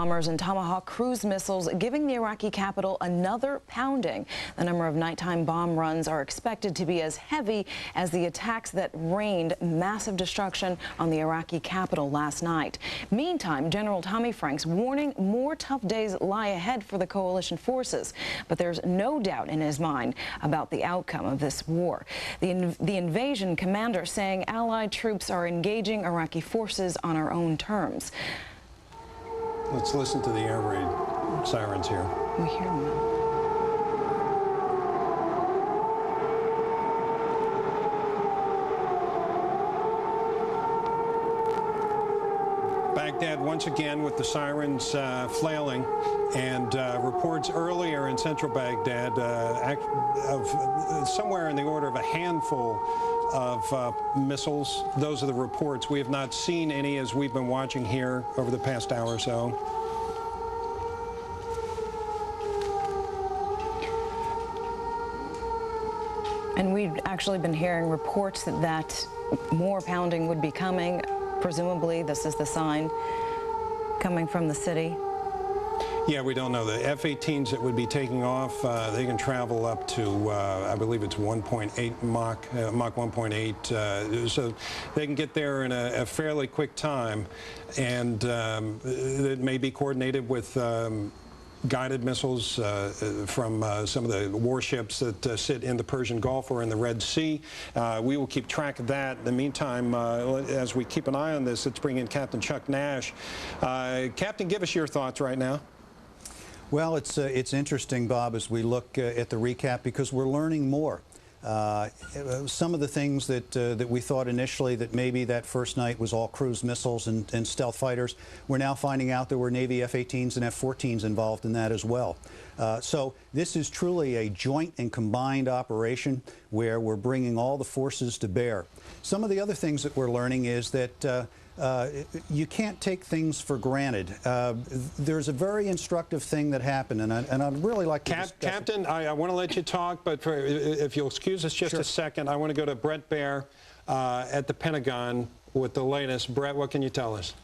bombers and Tomahawk cruise missiles giving the Iraqi capital another pounding. The number of nighttime bomb runs are expected to be as heavy as the attacks that rained massive destruction on the Iraqi capital last night. Meantime, General Tommy Franks warning more tough days lie ahead for the coalition forces. But there's no doubt in his mind about the outcome of this war. The invasion commander saying allied troops are engaging Iraqi forces on our own terms. Let's listen to the air raid sirens here. We hear them now. Baghdad once again with the sirens flailing, and reports earlier in central Baghdad of somewhere in the order of a handful of missiles. Those are the reports. We have not seen any as we've been watching here over the past hour or so. And we've actually been hearing reports that more pounding would be coming. Presumably, this is the sign coming from the city. Yeah, we don't know. The F-18s that would be taking off, they can travel up to, I believe it's 1.8 Mach 1.8, so they can get there in a fairly quick time, and it may be coordinated with guided missiles from some of the warships that sit in the Persian Gulf or in the Red Sea. We will keep track of that. In the meantime, as we keep an eye on this, let's bring in Captain Chuck Nash. Captain, give us your thoughts right now. Well, it's interesting, Bob, as we look at the recap, because we're learning more. Some of the things that we thought initially that maybe that first night was all cruise missiles and stealth fighters, we're now finding out there were Navy F-18s and F-14s involved in that as well. So this is truly a joint and combined operation where we're bringing all the forces to bear. Some of the other things that we're learning is that you can't take things for granted. There's a very instructive thing that happened, and I'd really like to discuss Captain, I want to let you talk, but if you'll excuse us just a second, I want to go to Brett Baer at the Pentagon with the latest. Brett, what can you tell us?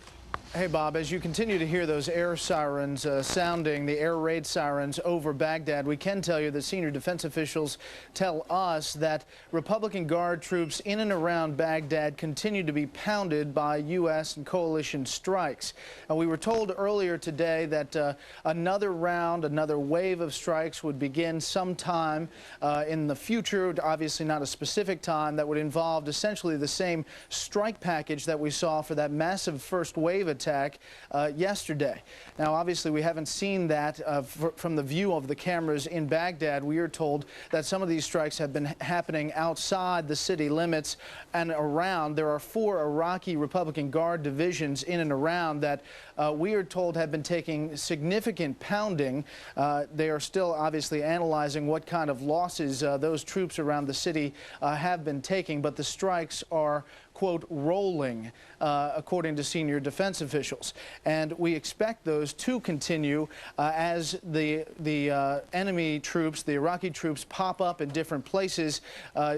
Hey, Bob, as you continue to hear those air sirens sounding, the air raid sirens over Baghdad, we can tell you that senior defense officials tell us that Republican Guard troops in and around Baghdad continue to be pounded by U.S. and coalition strikes. We were told earlier today that another wave of strikes would begin sometime in the future, obviously not a specific time, that would involve essentially the same strike package that we saw for that massive first wave attack yesterday. Now, obviously, we haven't seen that from the view of the cameras in Baghdad. We are told that some of these strikes have been happening outside the city limits and around. There are 4 Iraqi Republican Guard divisions in and around that we are told have been taking significant pounding. They are still obviously analyzing what kind of losses those troops around the city have been taking, but the strikes are, quote, rolling, according to senior defense officials. And we expect those to continue as the enemy troops, the Iraqi troops, pop up in different places.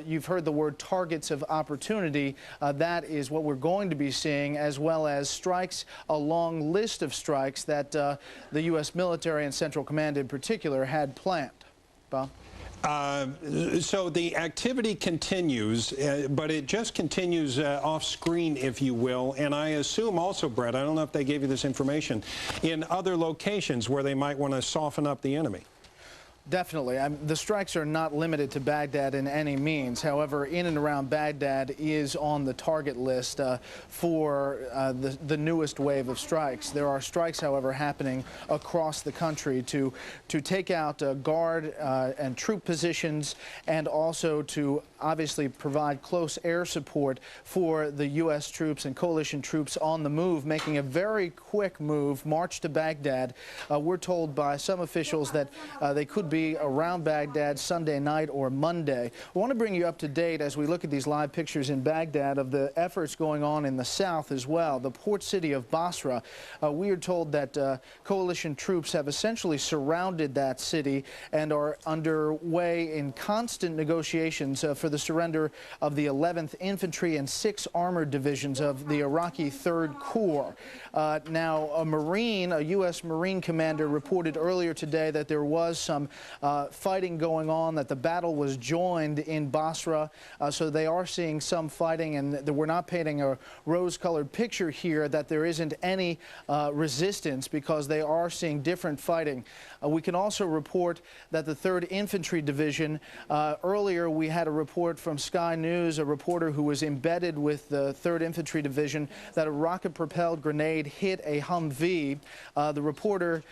You've heard the word targets of opportunity. That is what we're going to be seeing, as well as strikes, a long list of strikes that the U.S. military and Central Command in particular had planned. Bob? So the activity continues, but it just continues off screen, if you will, and I assume also, Brett, I don't know if they gave you this information, in other locations where they might want to soften up the enemy. Definitely. The strikes are not limited to Baghdad in any means. However, in and around Baghdad is on the target list for the newest wave of strikes. There are strikes, however, happening across the country to take out guard and troop positions, and also to obviously provide close air support for the U.S. troops and coalition troops on the move, making a very quick move, march to Baghdad. We're told by some officials that they could be around Baghdad Sunday night or Monday. I want to bring you up to date as we look at these live pictures in Baghdad of the efforts going on in the south as well. The port city of Basra, we are told that coalition troops have essentially surrounded that city and are underway in constant negotiations for for the surrender of the 11th Infantry and 6 armored divisions of the Iraqi 3rd Corps. Now, a U.S. Marine commander reported earlier today that there was some fighting going on, that the battle was joined in Basra. So they are seeing some fighting, and we're not painting a rose-colored picture here that there isn't any resistance, because they are seeing different fighting. We can also report that the 3rd Infantry Division, earlier we had a report from Sky News, a reporter who was embedded with the 3rd Infantry Division, that a rocket-propelled grenade hit a Humvee. The reporter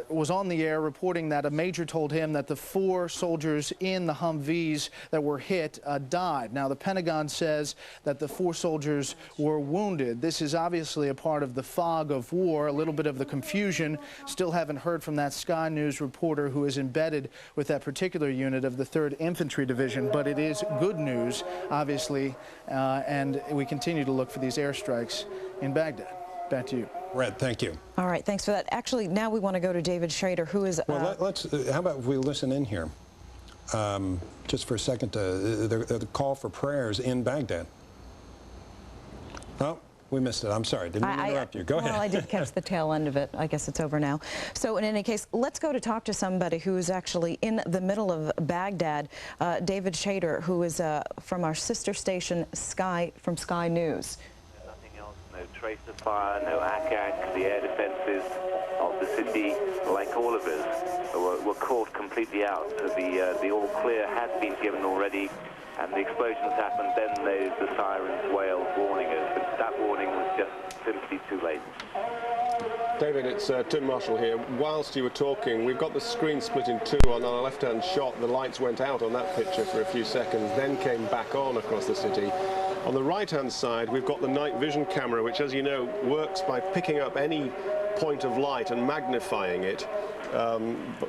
was on the air reporting that a major told him that the 4 soldiers in the Humvees that were hit died. Now, the Pentagon says that the 4 soldiers were wounded. This is obviously a part of the fog of war, a little bit of the confusion. Still haven't heard from that Sky News reporter who is embedded with that particular unit of the 3rd Infantry Division, but it is good news, obviously, and we continue to look for these airstrikes in Baghdad. Back to you. Red, thank you. All right, thanks for that. Actually, now we want to go to David Schrader, who is... Well, how about if we listen in here just for a second to the call for prayers in Baghdad. Oh, we missed it. I'm sorry. Didn't mean to interrupt you. Go ahead. Well, I did catch the tail end of it. I guess it's over now. So in any case, let's go to talk to somebody who is actually in the middle of Baghdad, David Schrader, who is from our sister station, Sky News. Nothing else, no trace of fire, no ACAC. The air defenses of the city, like all of us, were caught completely out. So the all clear has been given already, and the explosions happened. Then the sirens wailed, warning us, but that warning was just simply too late. David, it's Tim Marshall here. Whilst you were talking, we've got the screen split in two. On our left-hand shot, the lights went out on that picture for a few seconds, then came back on across the city. On the right-hand side, we've got the night vision camera, which, as you know, works by picking up any point of light and magnifying it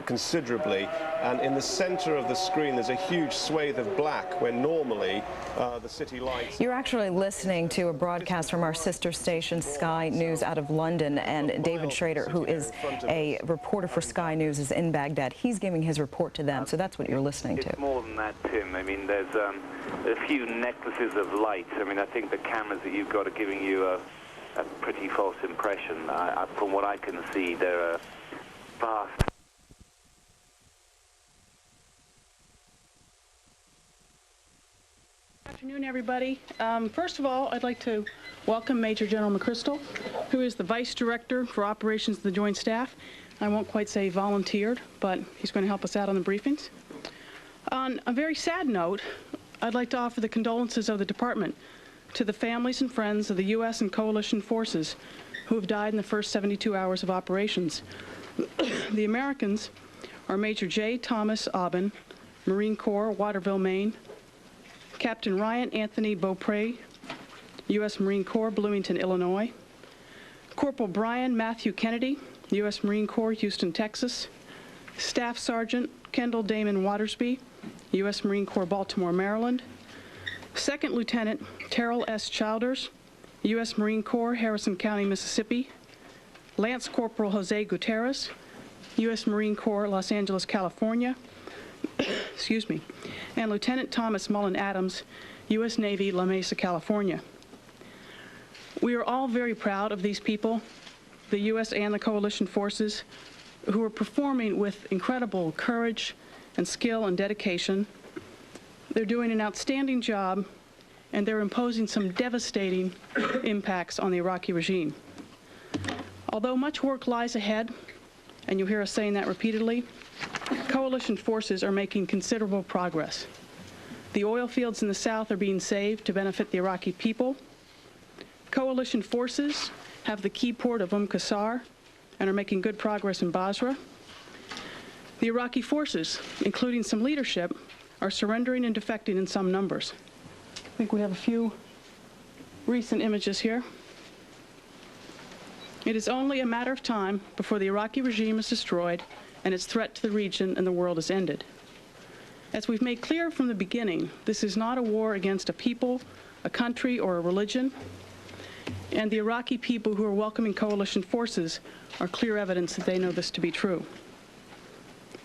considerably. And in the center of the screen, there's a huge swathe of black, where normally the city lights... You're actually listening to a broadcast from our sister station, Sky News, out of London, and David Schrader, who is a reporter for Sky News, is in Baghdad. He's giving his report to them, so that's what you're listening to. It's more than that, Tim. I mean, there's a few necklaces of light. I mean, I think the cameras that you've got are giving you a pretty false impression. From what I can see, there are fast. Good afternoon, everybody. First of all, I'd like to welcome Major General McChrystal, who is the Vice Director for Operations of the Joint Staff. I won't quite say volunteered, but he's going to help us out on the briefings. On a very sad note, I'd like to offer the condolences of the Department to the families and friends of the U.S. and coalition forces who have died in the first 72 hours of operations. The Americans are Major J. Thomas Aubin, Marine Corps, Waterville, Maine; Captain Ryan Anthony Beaupre, U.S. Marine Corps, Bloomington, Illinois; Corporal Brian Matthew Kennedy, U.S. Marine Corps, Houston, Texas; Staff Sergeant Kendall Damon Watersby, U.S. Marine Corps, Baltimore, Maryland; Second Lieutenant Terrell S. Childers, U.S. Marine Corps, Harrison County, Mississippi; Lance Corporal Jose Gutierrez, U.S. Marine Corps, Los Angeles, California; excuse me, and Lieutenant Thomas Mullen Adams, U.S. Navy, La Mesa, California. We are all very proud of these people, the U.S. and the coalition forces, who are performing with incredible courage and skill and dedication. They're doing an outstanding job, and they're imposing some devastating impacts on the Iraqi regime. Although much work lies ahead, and you'll hear us saying that repeatedly, coalition forces are making considerable progress. The oil fields in the south are being saved to benefit the Iraqi people. Coalition forces have the key port of Qasr and are making good progress in Basra. The Iraqi forces, including some leadership, are surrendering and defecting in some numbers. I think we have a few recent images here. It is only a matter of time before the Iraqi regime is destroyed and its threat to the region and the world is ended. As we've made clear from the beginning, this is not a war against a people, a country, or a religion, and the Iraqi people who are welcoming coalition forces are clear evidence that they know this to be true.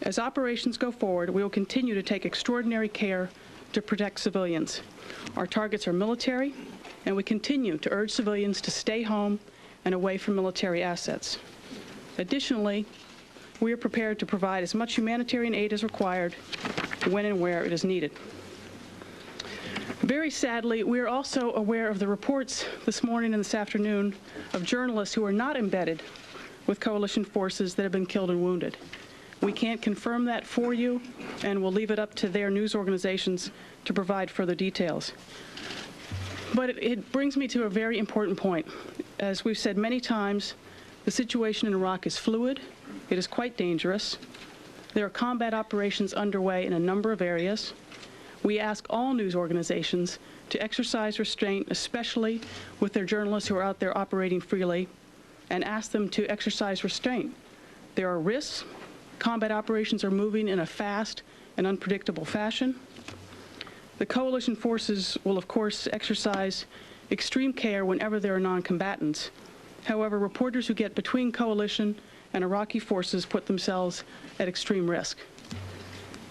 As operations go forward, we will continue to take extraordinary care to protect civilians. Our targets are military, and we continue to urge civilians to stay home and away from military assets. Additionally, we are prepared to provide as much humanitarian aid as required when and where it is needed. Very sadly, we are also aware of the reports this morning and this afternoon of journalists who are not embedded with coalition forces that have been killed and wounded. We can't confirm that for you, and we'll leave it up to their news organizations to provide further details. But it brings me to a very important point. As we've said many times, the situation in Iraq is fluid. It is quite dangerous. There are combat operations underway in a number of areas. We ask all news organizations to exercise restraint, especially with their journalists who are out there operating freely, and ask them to exercise restraint. There are risks. Combat operations are moving in a fast and unpredictable fashion. The coalition forces will, of course, exercise extreme care whenever there are non-combatants. However, reporters who get between coalition and Iraqi forces put themselves at extreme risk.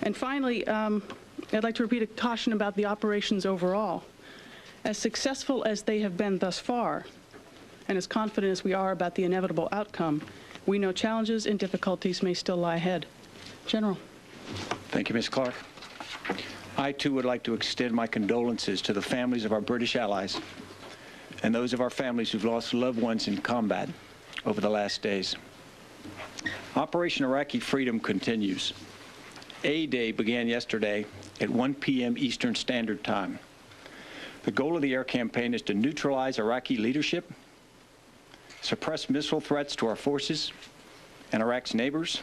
And finally, I'd like to repeat a caution about the operations overall. As successful as they have been thus far, and as confident as we are about the inevitable outcome, we know challenges and difficulties may still lie ahead. General. Thank you, Ms. Clark. I, too, would like to extend my condolences to the families of our British allies and those of our families who've lost loved ones in combat over the last days. Operation Iraqi Freedom continues. A-Day began yesterday at 1 p.m. Eastern Standard Time. The goal of the air campaign is to neutralize Iraqi leadership, suppress missile threats to our forces and Iraq's neighbors,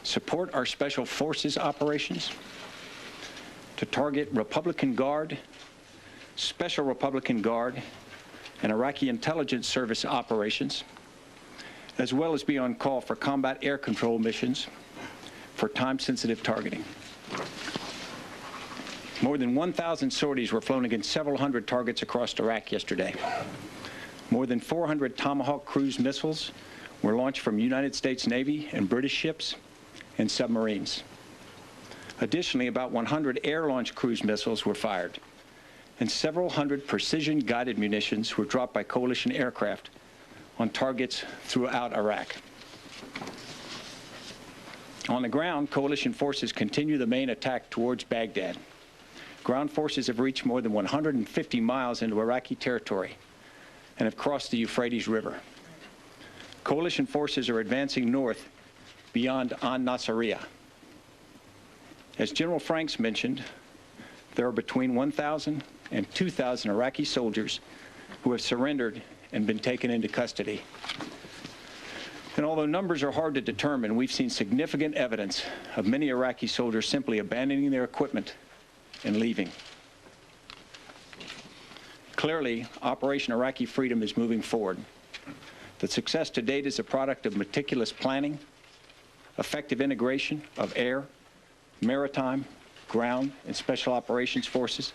support our special forces operations, to target Republican Guard, Special Republican Guard, and Iraqi intelligence service operations, as well as be on call for combat air control missions for time-sensitive targeting. More than 1,000 sorties were flown against several hundred targets across Iraq yesterday. More than 400 Tomahawk cruise missiles were launched from United States Navy and British ships and submarines. Additionally, about 100 air-launched cruise missiles were fired, and several hundred precision-guided munitions were dropped by coalition aircraft on targets throughout Iraq. On the ground, coalition forces continue the main attack towards Baghdad. Ground forces have reached more than 150 miles into Iraqi territory and have crossed the Euphrates River. Coalition forces are advancing north beyond An-Nasiriyah. As General Franks mentioned, there are between 1,000 and 2,000 Iraqi soldiers who have surrendered and been taken into custody. And although numbers are hard to determine, we've seen significant evidence of many Iraqi soldiers simply abandoning their equipment and leaving. Clearly, Operation Iraqi Freedom is moving forward. The success to date is a product of meticulous planning, effective integration of air, maritime, ground, and special operations forces,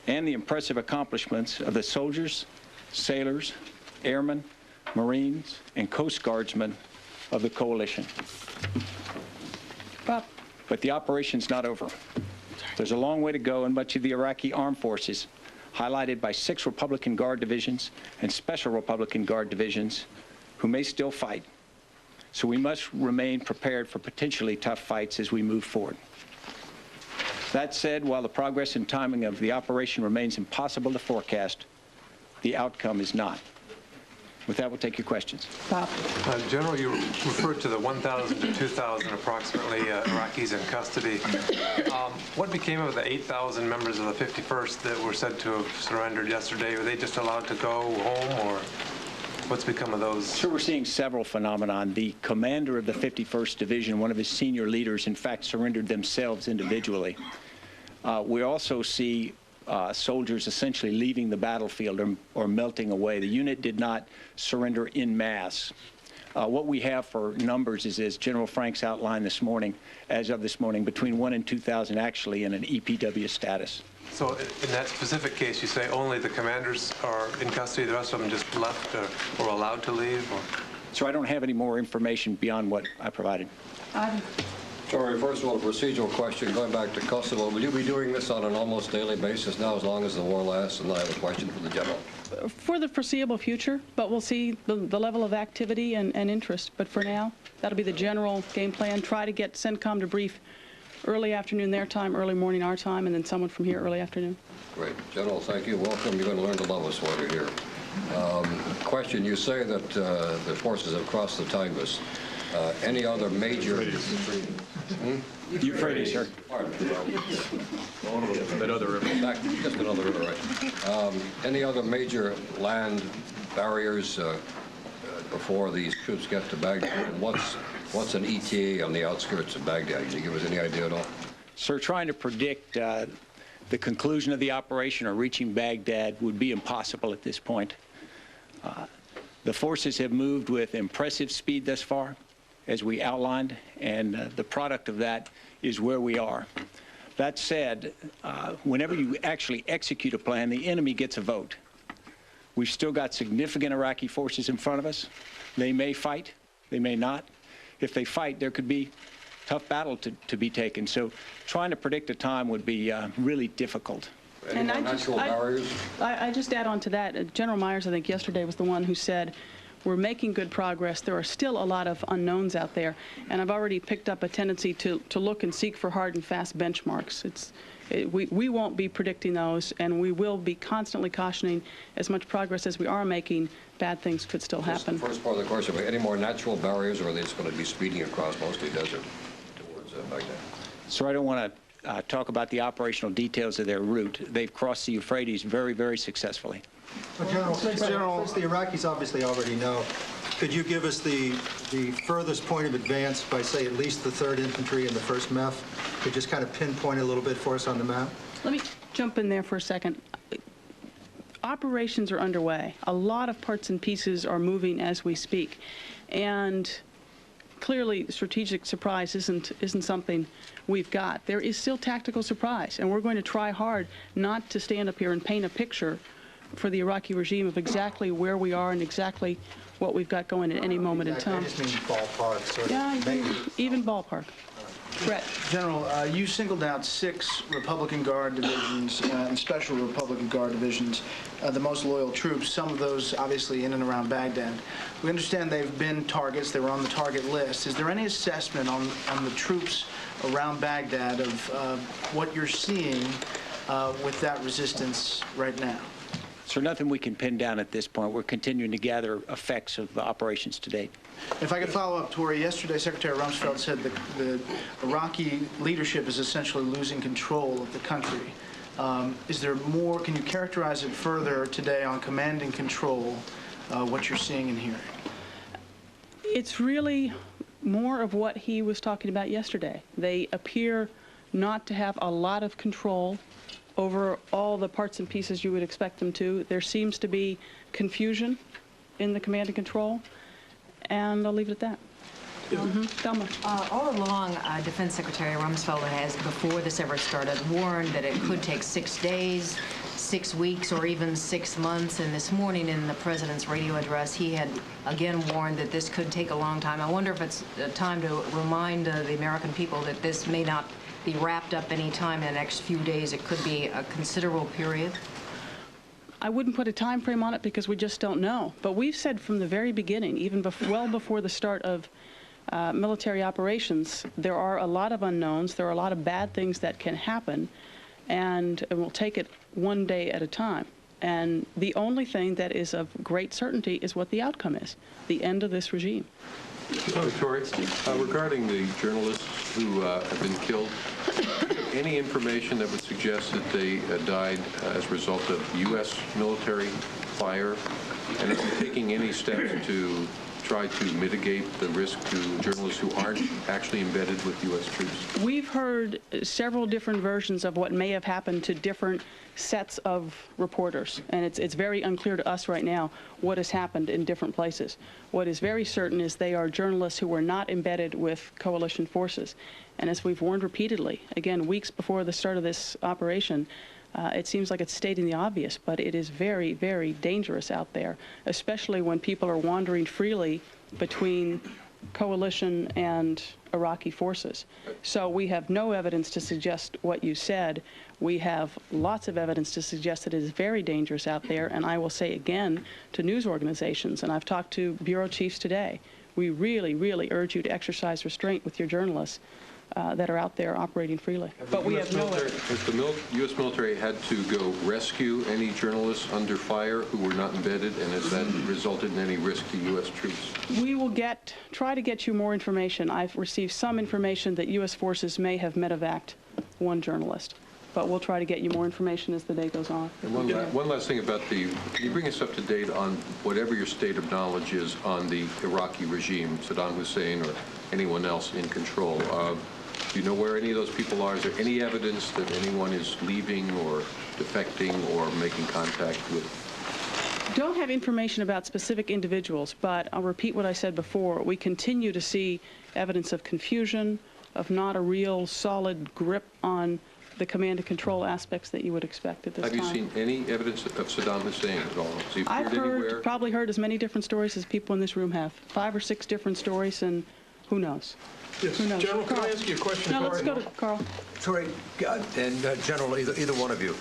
and the impressive accomplishments of the soldiers, sailors, airmen, Marines, and Coast Guardsmen of the coalition. But the operation's not over. There's a long way to go in much of the Iraqi armed forces, highlighted by 6 Republican Guard divisions and Special Republican Guard divisions, who may still fight. So we must remain prepared for potentially tough fights as we move forward. That said, while the progress and timing of the operation remains impossible to forecast, the outcome is not. With that, we'll take your questions. Bob. General, you referred to the 1,000 to 2,000 approximately Iraqis in custody. What became of the 8,000 members of the 51st that were said to have surrendered yesterday? Were they just allowed to go home, or what's become of those? So we're seeing several phenomena. The commander of the 51st Division, one of his senior leaders, in fact, surrendered themselves individually. We also see soldiers essentially leaving the battlefield or melting away. The unit did not surrender en masse. What we have for numbers is, as General Franks outlined this morning, as of this morning, between 1,000 and 2,000 actually in an EPW status. So in that specific case, you say only the commanders are in custody, the rest of them just left or allowed to leave? Or? So I don't have any more information beyond what I provided. Sorry, first of all, a procedural question. Going back to Kosovo, will you be doing this on an almost daily basis now as long as the war lasts? And I have a question for the General. For the foreseeable future, but we'll see the level of activity and interest. But for now, that'll be the general game plan. Try to get CENTCOM to brief early afternoon their time, early morning our time, and then someone from here early afternoon. Great. General, thank you. Welcome. You're going to learn to love us while you're here. Question, you say that the forces have crossed the Tigris. Any other major... Euphrates, sir. Pardon. Another river. Just another river, right. Any other major land barriers before these troops get to Baghdad? And what's an ETA on the outskirts of Baghdad? Can you give us any idea at all? Sir, trying to predict the conclusion of the operation or reaching Baghdad would be impossible at this point. The forces have moved with impressive speed thus far, as we outlined, and the product of that is where we are. That said, whenever you actually execute a plan, the enemy gets a vote. We've still got significant Iraqi forces in front of us. They may fight, they may not. If they fight, there could be a tough battle to be taken. So trying to predict a time would be really difficult. And barriers? I just add on to that, General Myers, I think yesterday, was the one who said, we're making good progress. There are still a lot of unknowns out there, and I've already picked up a tendency to look and seek for hard and fast benchmarks. We won't be predicting those, and we will be constantly cautioning as much progress as we are making, bad things could still happen. Just the first part of the question, any more natural barriers, or are they just going to be speeding across mostly desert towards Baghdad? So I don't want to talk about the operational details of their route. They've crossed the Euphrates very, very successfully. Well, since the Iraqis obviously already know, could you give us the furthest point of advance by, say, at least the 3rd Infantry and the 1st MEF? Could you just kind of pinpoint a little bit for us on the map? Let me jump in there for a second. Operations are underway. A lot of parts and pieces are moving as we speak. And clearly, strategic surprise isn't something we've got. There is still tactical surprise, and we're going to try hard not to stand up here and paint a picture for the Iraqi regime of exactly where we are and exactly what we've got going at any moment in time. I just mean ballpark. Sort of even ballpark. Brett. General, you singled out 6 Republican Guard divisions and Special Republican Guard divisions, the most loyal troops, some of those obviously in and around Baghdad. We understand they've been targets. They were on the target list. Is there any assessment on the troops around Baghdad of what you're seeing with that resistance right now? So nothing we can pin down at this point. We're continuing to gather effects of the operations to date. If I could follow up, Tori, yesterday Secretary Rumsfeld said the Iraqi leadership is essentially losing control of the country. Is there more? Can you characterize it further today on command and control, what you're seeing and hearing? It's really more of what he was talking about yesterday. They appear not to have a lot of control over all the parts and pieces you would expect them to. There seems to be confusion in the command and control, and I'll leave it at that. Thelma. All along, Defense Secretary Rumsfeld has, before this ever started, warned that it could take 6 days, 6 weeks, or even 6 months. And this morning in the President's radio address, he had again warned that this could take a long time. I wonder if it's time to remind the American people that this may not be wrapped up any time in the next few days. It could be a considerable period. I wouldn't put a time frame on it because we just don't know. But we've said from the very beginning, even well before the start of military operations, there are a lot of unknowns. There are a lot of bad things that can happen, and we'll take it one day at a time. And the only thing that is of great certainty is what the outcome is, the end of this regime. Tori, regarding the journalists who have been killed, any information that would suggest that they died as a result of U.S. military fire? And are you taking any steps to try to mitigate the risk to journalists who aren't actually embedded with U.S. troops? We've heard several different versions of what may have happened to different sets of reporters, and it's very unclear to us right now what has happened in different places. What is very certain is they are journalists who were not embedded with coalition forces. And as we've warned repeatedly, again, weeks before the start of this operation, it seems like it's stating the obvious, but it is very, very dangerous out there, especially when people are wandering freely between coalition and Iraqi forces. So we have no evidence to suggest what you said. We have lots of evidence to suggest that it is very dangerous out there, and I will say again to news organizations, and I've talked to bureau chiefs today, we really, really urge you to exercise restraint with your journalists that are out there operating freely. But we have no evidence. Has the U.S. military had to go rescue any journalists under fire who were not embedded, and has that resulted in any risk to U.S. troops? We will try to get you more information. I've received some information that U.S. forces may have medevaced one journalist, but we'll try to get you more information as the day goes on. And one last thing about can you bring us up to date on whatever your state of knowledge is on the Iraqi regime, Saddam Hussein or anyone else in control? Do you know where any of those people are? Is there any evidence that anyone is leaving or defecting or making contact with? Don't have information about specific individuals, but I'll repeat what I said before. We continue to see evidence of confusion, of not a real solid grip on the command and control aspects that you would expect at this time. Have you seen any evidence of Saddam Hussein at all? Has he appeared anywhere? Probably heard as many different stories as people in this room have. 5 or 6 different stories, and who knows? Yes. Who knows? General, Carl. can I ask you a question? No, let's go to Carl. Sorry, and General, either one of you.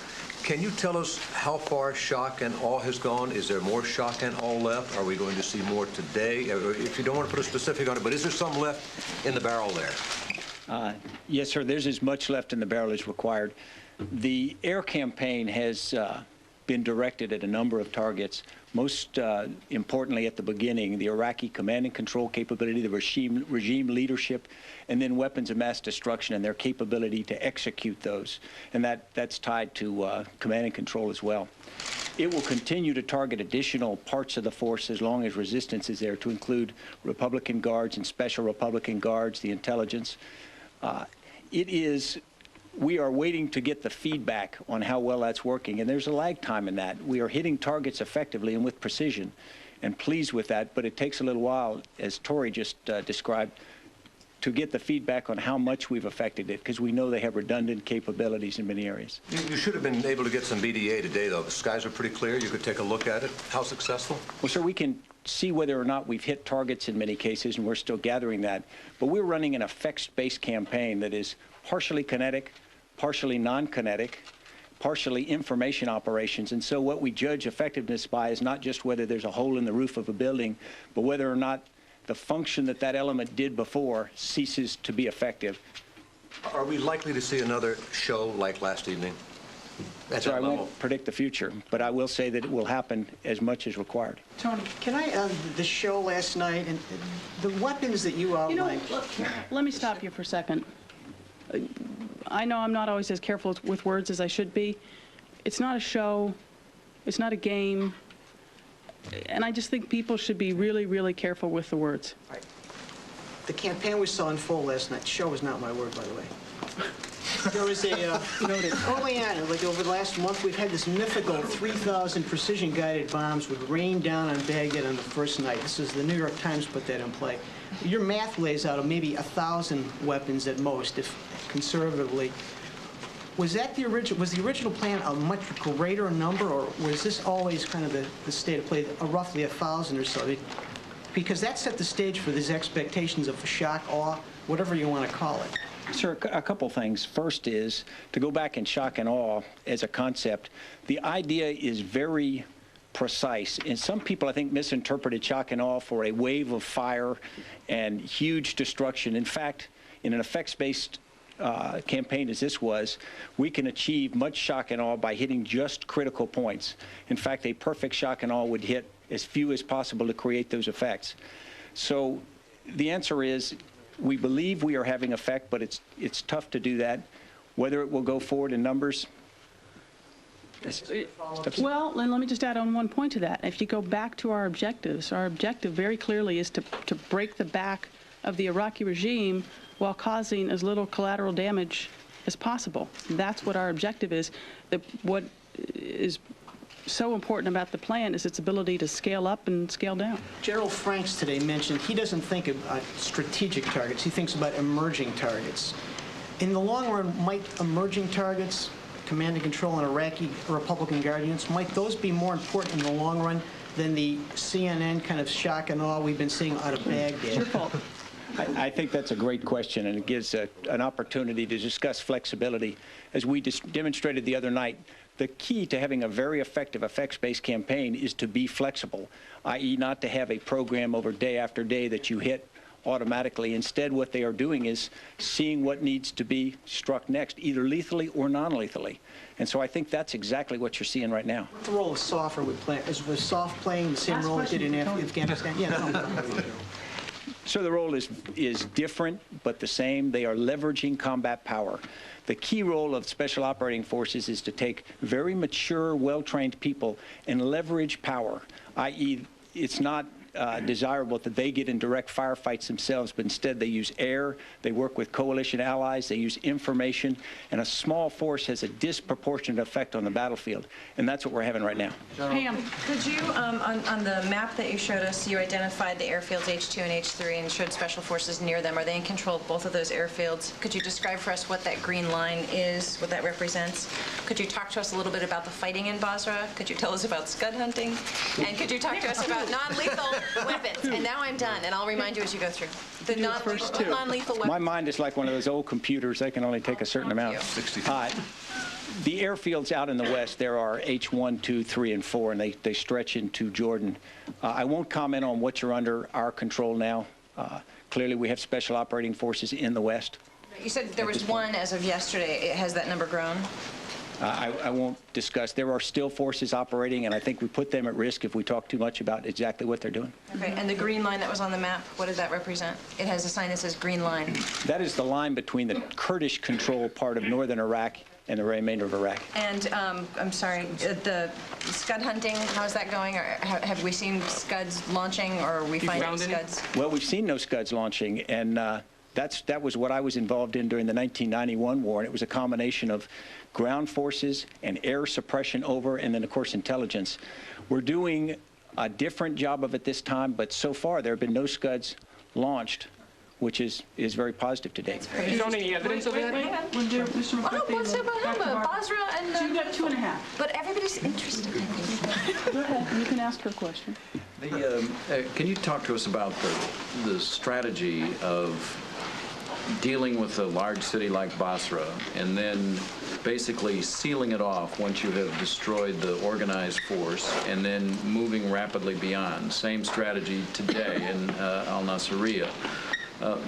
Can you tell us how far shock and awe has gone? Is there more shock and awe left? Are we going to see more today? If you don't want to put a specific on it, but is there some left in the barrel there? Yes, sir. There's as much left in the barrel as required. The air campaign has been directed at a number of targets. Most importantly, at the beginning, the Iraqi command and control capability, the regime leadership, and then weapons of mass destruction and their capability to execute those. And that's tied to command and control as well. It will continue to target additional parts of the force as long as resistance is there, to include Republican Guards and Special Republican Guards, the intelligence. We are waiting to get the feedback on how well that's working, and there's a lag time in that. We are hitting targets effectively and with precision, and pleased with that, but it takes a little while, as Tori just described, to get the feedback on how much we've affected it, because we know they have redundant capabilities in many areas. You should have been able to get some BDA today, though. The skies are pretty clear. You could take a look at it. How successful? Well, sir, we can see whether or not we've hit targets in many cases, and we're still gathering that. But we're running an effects-based campaign that is partially kinetic, partially non-kinetic, partially information operations. And so what we judge effectiveness by is not just whether there's a hole in the roof of a building, but whether or not the function that element did before ceases to be effective. Are we likely to see another show like last evening? So I won't predict the future, but I will say that it will happen as much as required. Tony, can I, the show last night, and the weapons that you outlined... You know, let me stop you for a second. I know I'm not always as careful with words as I should be. It's not a show. It's not a game. And I just think people should be really, really careful with the words. Right. The campaign we saw in full last night. Show is not my word, by the way. There was early on, like over the last month, we've had this mythical 3,000 precision-guided bombs would rain down on Baghdad on the first night. This is the New York Times put that in play. Your math lays out maybe 1,000 weapons at most, if conservatively. Was that the original plan a much greater number, or was this always kind of the state of play, roughly 1,000 or so? Because that set the stage for these expectations of shock, awe, whatever you want to call it. Sir, a couple things. First is, to go back in shock and awe as a concept, the idea is very precise. And some people, I think, misinterpreted shock and awe for a wave of fire and huge destruction. In fact, in an effects-based campaign as this was, we can achieve much shock and awe by hitting just critical points. In fact, a perfect shock and awe would hit as few as possible to create those effects. So the answer is, we believe we are having effect, but it's tough to do that. Whether it will go forward in numbers. Well, then let me just add on one point to that. If you go back to our objectives, our objective very clearly is to break the back of the Iraqi regime while causing as little collateral damage as possible. That's what our objective is. What is so important about the plan is its ability to scale up and scale down. General Franks today mentioned he doesn't think about strategic targets. He thinks about emerging targets. In the long run, might emerging targets, command and control and Iraqi Republican Guard units, might those be more important in the long run than the CNN kind of shock and awe we've been seeing out of Baghdad? It's your fault. I think that's a great question, and it gives an opportunity to discuss flexibility. As we demonstrated the other night, the key to having a very effective effects-based campaign is to be flexible, i.e. not to have a program over day after day that you hit automatically. Instead, what they are doing is seeing what needs to be struck next, either lethally or non-lethally. And so I think that's exactly what you're seeing right now. What the role of SOF would play? Was SOF playing the same role it did in Afghanistan? Yeah. So the role is different, but the same. They are leveraging combat power. The key role of Special Operating Forces is to take very mature, well-trained people and leverage power, i.e. it's not desirable that they get in direct firefights themselves, but instead they use air, they work with coalition allies, they use information, and a small force has a disproportionate effect on the battlefield, and that's what we're having right now. Pam. Could you, on the map that you showed us, you identified the airfields H2 and H3 and showed special forces near them. Are they in control of both of those airfields? Could you describe for us what that green line is, what that represents? Could you talk to us a little bit about the fighting in Basra? Could you tell us about scud hunting? And could you talk to us about non-lethal weapons? And now I'm done, and I'll remind you as you go through. The non-lethal weapons. My mind is like one of those old computers. They can only take a certain amount. The airfields out in the west, there are H1, 2, 3, and 4, and they stretch into Jordan. I won't comment on what you're under our control now. Clearly, we have Special Operating Forces in the west. You said there was one as of yesterday. Has that number grown? I won't discuss. There are still forces operating, and I think we put them at risk if we talk too much about exactly what they're doing. Okay, and the green line that was on the map, what did that represent? It has a sign that says green line. That is the line between the Kurdish control part of northern Iraq and the remainder of Iraq. And I'm sorry, the scud hunting, how's that going? Or have we seen scuds launching, or are we finding scuds? Well, we've seen no scuds launching, and that was what I was involved in during the 1991 war, and it was a combination of ground forces and air suppression over, and then, of course, intelligence. We're doing a different job of it this time, but so far there have been no scuds launched, which is very positive to date. You don't any evidence of that? Mr. Basra and... So you got 2.5. But everybody's interested. Go ahead, you can ask her question. Can you talk to us about the strategy of dealing with a large city like Basra and then basically sealing it off once you have destroyed the organized force and then moving rapidly beyond? Same strategy today in al-Nasiriyah.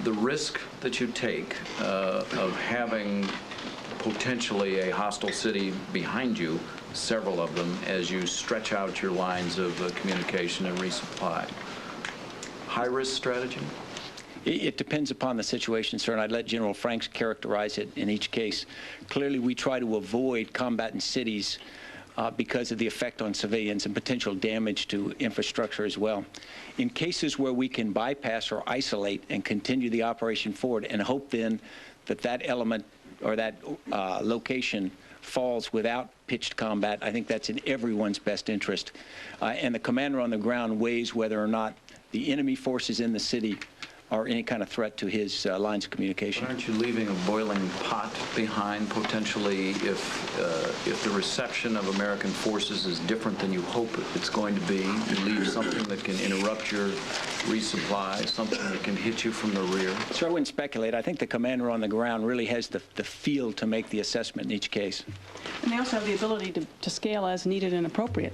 The risk that you take of having potentially a hostile city behind you, several of them, as you stretch out your lines of communication and resupply. High-risk strategy? It depends upon the situation, sir, and I'd let General Franks characterize it in each case. Clearly, we try to avoid combat in cities because of the effect on civilians and potential damage to infrastructure as well. In cases where we can bypass or isolate and continue the operation forward and hope then that that element or that location falls without pitched combat, I think that's in everyone's best interest. And the commander on the ground weighs whether or not the enemy forces in the city are any kind of threat to his lines of communication. But aren't you leaving a boiling pot behind potentially if the reception of American forces is different than you hope it's going to be? You leave something that can interrupt your resupply, something that can hit you from the rear? So I wouldn't speculate. I think the commander on the ground really has the field to make the assessment in each case. And they also have the ability to scale as needed and appropriate.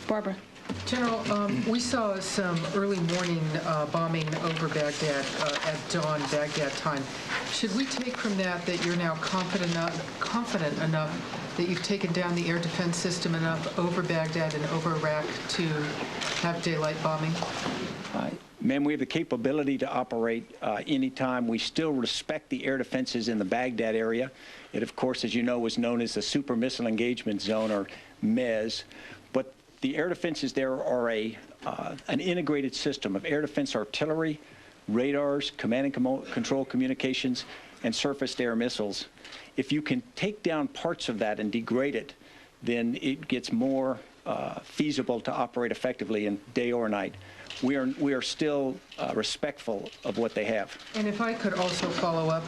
Barbara. General, we saw some early morning bombing over Baghdad at dawn Baghdad time. Should we take from that that you're now confident enough that you've taken down the air defense system enough over Baghdad and over Iraq to have daylight bombing? Ma'am, we have the capability to operate anytime. We still respect the air defenses in the Baghdad area. It, of course, as you know, was known as the Super Missile Engagement Zone, or MEZ. But the air defenses there are an integrated system of air defense artillery, radars, command and control communications, and surface-to-air missiles. If you can take down parts of that and degrade it, then it gets more feasible to operate effectively in day or night. We are still respectful of what they have. And if I could also follow up,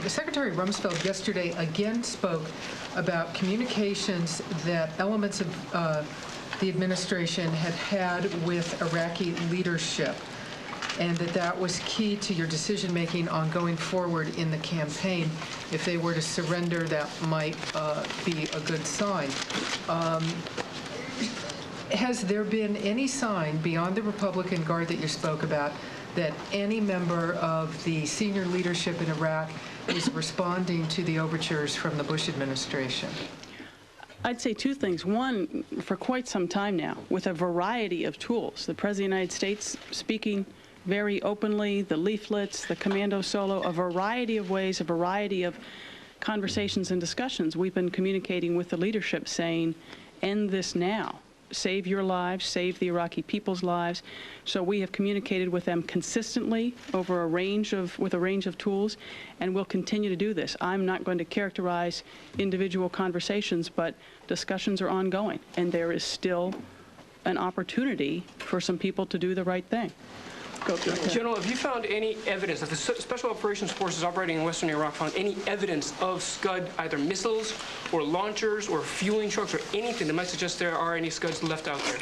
Secretary Rumsfeld yesterday again spoke about communications that elements of the administration had with Iraqi leadership. and that was key to your decision-making on going forward in the campaign. If they were to surrender, that might be a good sign. Has there been any sign beyond the Republican Guard that you spoke about that any member of the senior leadership in Iraq is responding to the overtures from the Bush administration? I'd say two things. One, for quite some time now, with a variety of tools, the President of the United States speaking very openly, the leaflets, the commando solo, a variety of ways, a variety of conversations and discussions. We've been communicating with the leadership saying, end this now. Save your lives, save the Iraqi people's lives. So we have communicated with them consistently over with a range of tools, and we'll continue to do this. I'm not going to characterize individual conversations, but discussions are ongoing, and there is still an opportunity for some people to do the right thing. General, have you found any evidence that the Special Operations Forces operating in Western Iraq found any evidence of Scud, either missiles or launchers or fueling trucks or anything that might suggest there are any Scuds left out there?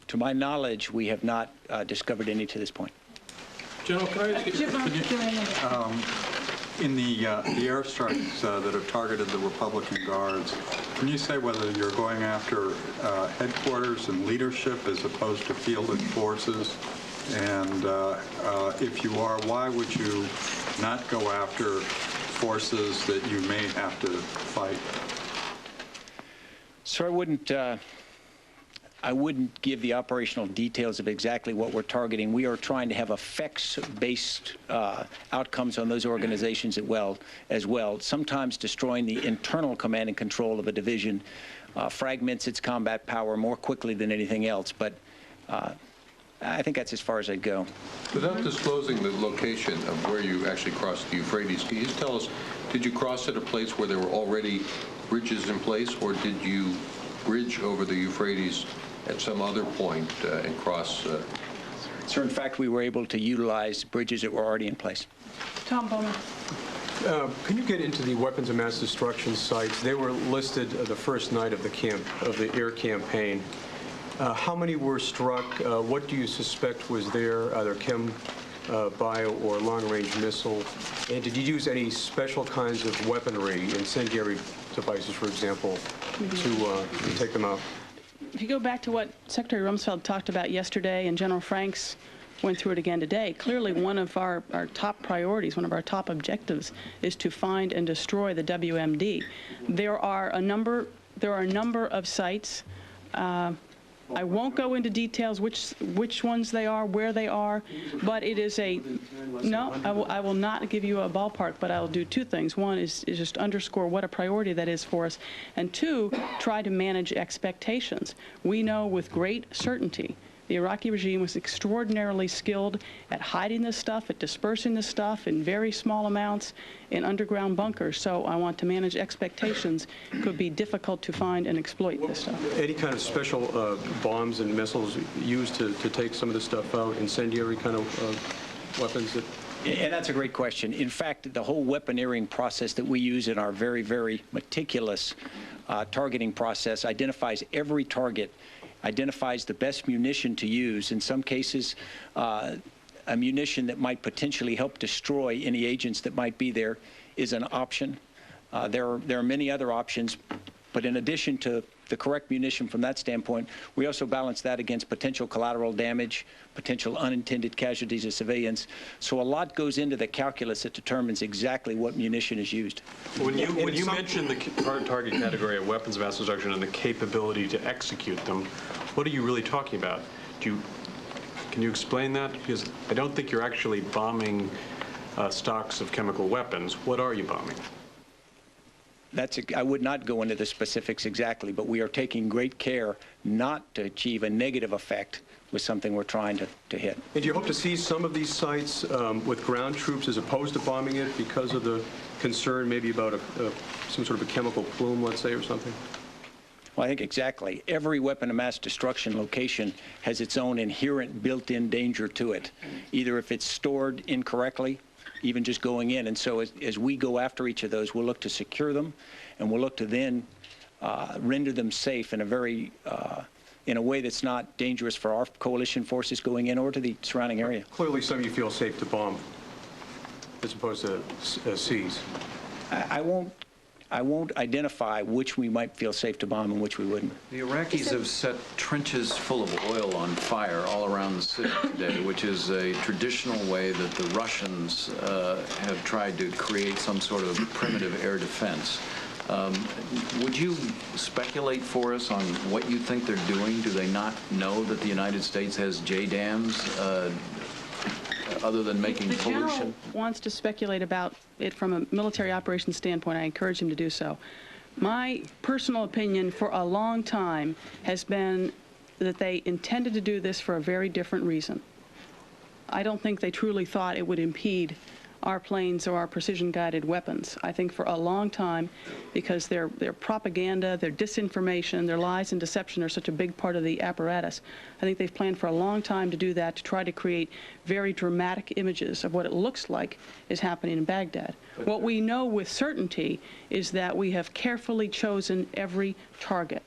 To my knowledge, we have not discovered any to this point. General, can I in the airstrikes that have targeted the Republican Guards, can you say whether you're going after headquarters and leadership as opposed to fielded forces? And if you are, why would you not go after forces that you may have to fight? So I wouldn't give the operational details of exactly what we're targeting. We are trying to have effects-based outcomes on those organizations as well. Sometimes destroying the internal command and control of a division fragments its combat power more quickly than anything else. But I think that's as far as I'd go. Without disclosing the location of where you actually crossed the Euphrates, can you just tell us, did you cross at a place where there were already bridges in place, or did you bridge over the Euphrates at some other point and cross? Sir, in fact, we were able to utilize bridges that were already in place. Tom Bowman. Can you get into the weapons of mass destruction sites? They were listed the first night of the air campaign. How many were struck? What do you suspect was there, either chem, bio, or long-range missile? And did you use any special kinds of weaponry, incendiary devices, for example, to take them out? If you go back to what Secretary Rumsfeld talked about yesterday, and General Franks went through it again today, clearly one of our top priorities, one of our top objectives, is to find and destroy the WMD. There are a number of sites. I won't go into details which ones they are, where they are, but it is I will not give you a ballpark, but I'll do two things. One is just underscore what a priority that is for us, and two, try to manage expectations. We know with great certainty the Iraqi regime was extraordinarily skilled at hiding this stuff, at dispersing this stuff in very small amounts in underground bunkers. So I want to manage expectations. It could be difficult to find and exploit this stuff. Any kind of special bombs and missiles used to take some of this stuff out, incendiary kind of weapons? And that's a great question. In fact, the whole weaponeering process that we use in our very, very meticulous targeting process identifies every target, identifies the best munition to use. In some cases, a munition that might potentially help destroy any agents that might be there is an option. There are many other options, but in addition to the correct munition from that standpoint, we also balance that against potential collateral damage, potential unintended casualties of civilians. So a lot goes into the calculus that determines exactly what munition is used. When you mention the target category of weapons of mass destruction and the capability to execute them, what are you really talking about? Can you explain that? Because I don't think you're actually bombing stocks of chemical weapons. What are you bombing? I would not go into the specifics exactly, but we are taking great care not to achieve a negative effect with something we're trying to hit. And do you hope to see some of these sites with ground troops as opposed to bombing it because of the concern maybe about some sort of a chemical plume, let's say, or something? Well, I think exactly. Every weapon of mass destruction location has its own inherent built-in danger to it, either if it's stored incorrectly, even just going in. And so as we go after each of those, we'll look to secure them, and we'll look to then render them safe in a very in a way that's not dangerous for our coalition forces going in or to the surrounding area. Clearly, some you feel safe to bomb as opposed to seize. I won't identify which we might feel safe to bomb and which we wouldn't. The Iraqis have set trenches full of oil on fire all around the city today, which is a traditional way that the Russians have tried to create some sort of primitive air defense. Would you speculate for us on what you think they're doing? Do they not know that the United States has JDAMs other than making If the pollution? general wants to speculate about it from a military operations standpoint, I encourage him to do so. My personal opinion for a long time has been that they intended to do this for a very different reason. I don't think they truly thought it would impede our planes or our precision-guided weapons. I think for a long time, because their propaganda, their disinformation, their lies and deception are such a big part of the apparatus, I think they've planned for a long time to do that, to try to create very dramatic images of what it looks like is happening in Baghdad. What we know with certainty is that we have carefully chosen every target.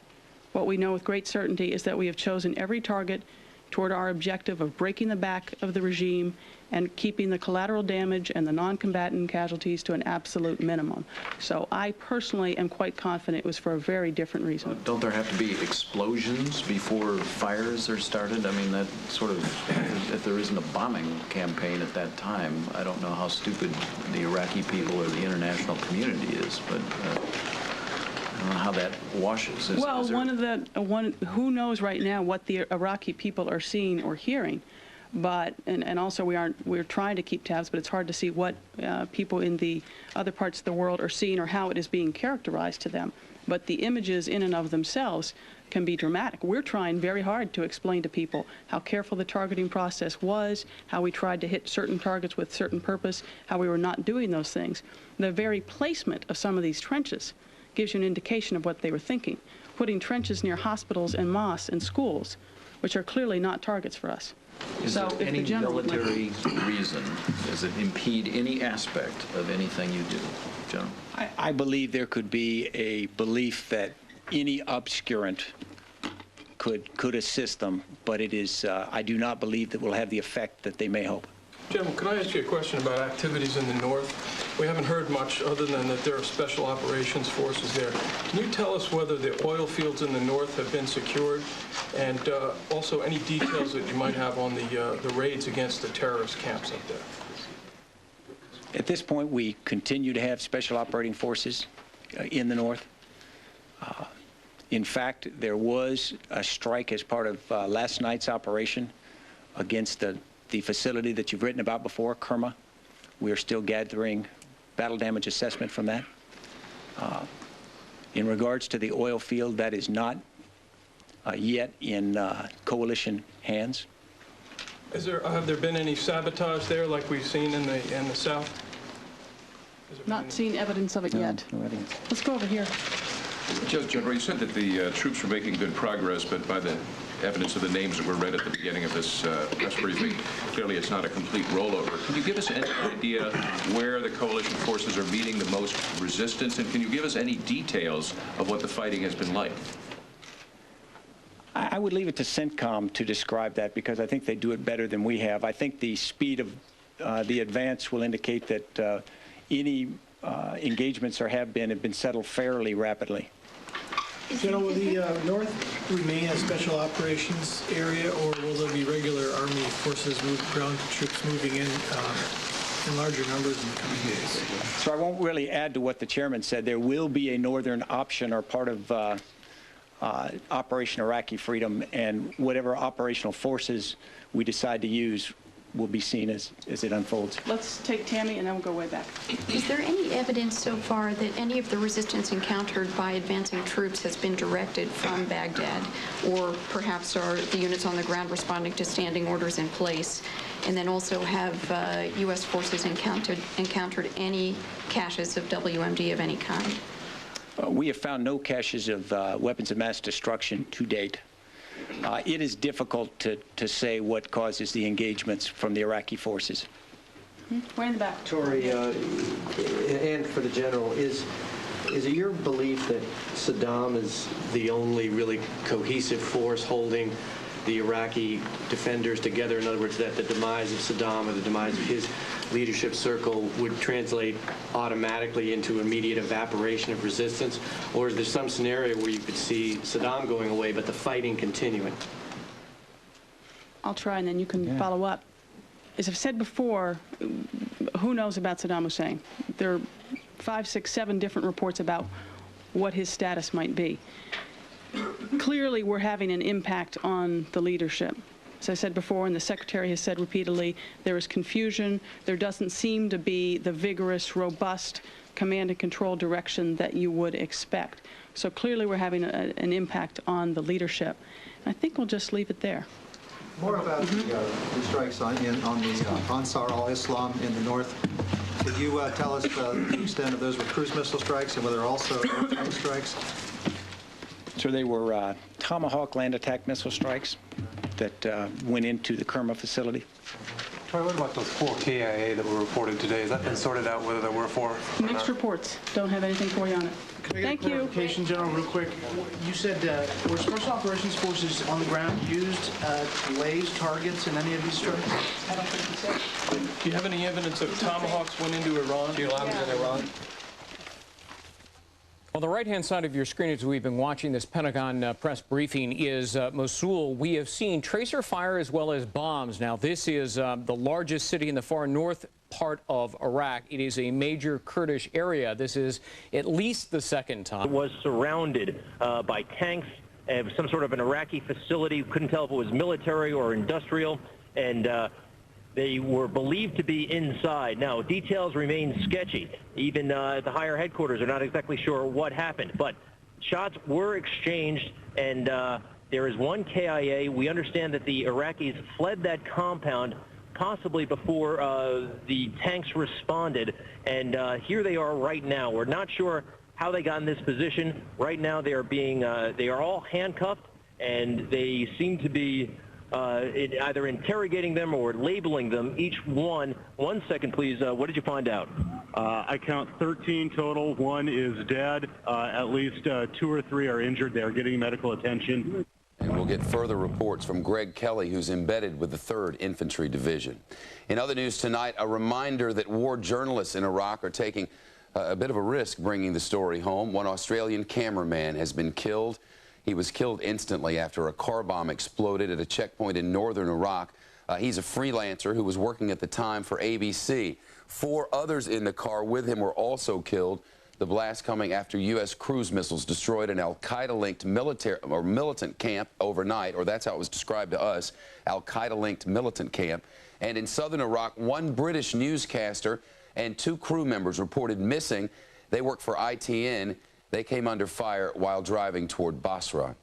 What we know with great certainty is that we have chosen every target toward our objective of breaking the back of the regime and keeping the collateral damage and the non-combatant casualties to an absolute minimum. So I personally am quite confident it was for a very different reason. Don't there have to be explosions before fires are started? I mean, that sort of, if there isn't a bombing campaign at that time, I don't know how stupid the Iraqi people or the international community is, but I don't know how that washes. Well, who knows right now what the Iraqi people are seeing or hearing. But, and also we're trying to keep tabs, but it's hard to see what people in the other parts of the world are seeing or how it is being characterized to them. But the images in and of themselves can be dramatic. We're trying very hard to explain to people how careful the targeting process was, how we tried to hit certain targets with certain purpose, how we were not doing those things. The very placement of some of these trenches gives you an indication of what they were thinking. Putting trenches near hospitals and mosques and schools, which are clearly not targets for us. Is there any military reason? Does it impede any aspect of anything you do, General? I believe there could be a belief that any obscurant could assist them, but it is, I do not believe that will have the effect that they may hope. General, can I ask you a question about activities in the north? We haven't heard much other than that there are special operations forces there. Can you tell us whether the oil fields in the north have been secured, and also any details that you might have on the raids against the terrorist camps up there? At this point, we continue to have special operating forces in the north. In fact, there was a strike as part of last night's operation against the facility that you've written about before, Kerma. We are still gathering battle damage assessment from that. In regards to the oil field, that is not yet in coalition hands. Have there been any sabotage there like we've seen in the south? Not seen evidence of it yet. No evidence. Let's go over here. General, you said that the troops were making good progress, but by the evidence of the names that were read at the beginning of this press briefing, clearly it's not a complete rollover. Can you give us any idea where the coalition forces are meeting the most resistance, and can you give us any details of what the fighting has been like? I would leave it to CENTCOM to describe that, because I think they do it better than we have. I think the speed of the advance will indicate that any engagements have been settled fairly rapidly. General, will the north remain a special operations area, or will there be regular Army forces, ground troops moving in larger numbers in the coming days? So I won't really add to what the chairman said. There will be a northern option or part of Operation Iraqi Freedom, and whatever operational forces we decide to use will be seen as it unfolds. Let's take Tammy and then we'll go way back. Is there any evidence so far that any of the resistance encountered by advancing troops has been directed from Baghdad, or perhaps are the units on the ground responding to standing orders in place? And then also, have U.S. forces encountered any caches of WMD of any kind? We have found no caches of weapons of mass destruction to date. It is difficult to say what causes the engagements from the Iraqi forces. Way in the back. Tori, and for the general, is Is it your belief that Saddam is the only really cohesive force holding the Iraqi defenders together? In other words, that the demise of Saddam or the demise of his leadership circle would translate automatically into immediate evaporation of resistance? Or is there some scenario where you could see Saddam going away but the fighting continuing? I'll try, and then you can follow up. As I've said before, who knows about Saddam Hussein? There are 5, 6, 7 different reports about what his status might be. Clearly, we're having an impact on the leadership. As I said before, and the Secretary has said repeatedly, there is confusion. There doesn't seem to be the vigorous, robust command and control direction that you would expect. So clearly, we're having an impact on the leadership. And I think we'll just leave it there. More about the strikes on the Ansar al-Islam in the north. Could you tell us the extent of those were cruise missile strikes and whether also airplane strikes? So they were Tomahawk land attack missile strikes that went into the Kerma facility. Troy, what about those 4 KIA that were reported today? Has that been sorted out whether there were 4? Mixed reports. Don't have anything for you on it. Thank you. Clarification, General, real quick. You said were Special Operations Forces on the ground used to laze targets in any of these strikes? I don't think so. Do you have any evidence that Tomahawks went into Iran? in Iran? On the right-hand side of your screen, as we've been watching this Pentagon press briefing, is Mosul. We have seen tracer fire as well as bombs. Now, this is the largest city in the far north part of Iraq. It is a major Kurdish area. This is at least the second time. It was surrounded by tanks, some sort of an Iraqi facility. Couldn't tell if it was military or industrial, and they were believed to be inside. Now, details remain sketchy. Even the higher headquarters are not exactly sure what happened. But shots were exchanged, and there is 1 KIA. We understand that the Iraqis fled that compound possibly before the tanks responded. And here they are right now. We're not sure how they got in this position. Right now they are all handcuffed, and they seem to be either interrogating them or labeling them, each one. 1 second, please. What did you find out? I count 13 total. 1 is dead. At least 2 or 3 are injured. They are getting medical attention. And we'll get further reports from Greg Kelly, who's embedded with the 3rd Infantry Division. In other news tonight, a reminder that war journalists in Iraq are taking a bit of a risk bringing the story home. One Australian cameraman has been killed. He was killed instantly after a car bomb exploded at a checkpoint in northern Iraq. He's a freelancer who was working at the time for ABC. 4 others in the car with him were also killed. The blast coming after U.S. cruise missiles destroyed an al-Qaeda-linked militant camp overnight, or that's how it was described to us, al-Qaeda-linked militant camp. And in southern Iraq, 1 British newscaster and 2 crew members reported missing. They work for ITN. They came under fire while driving toward Basra.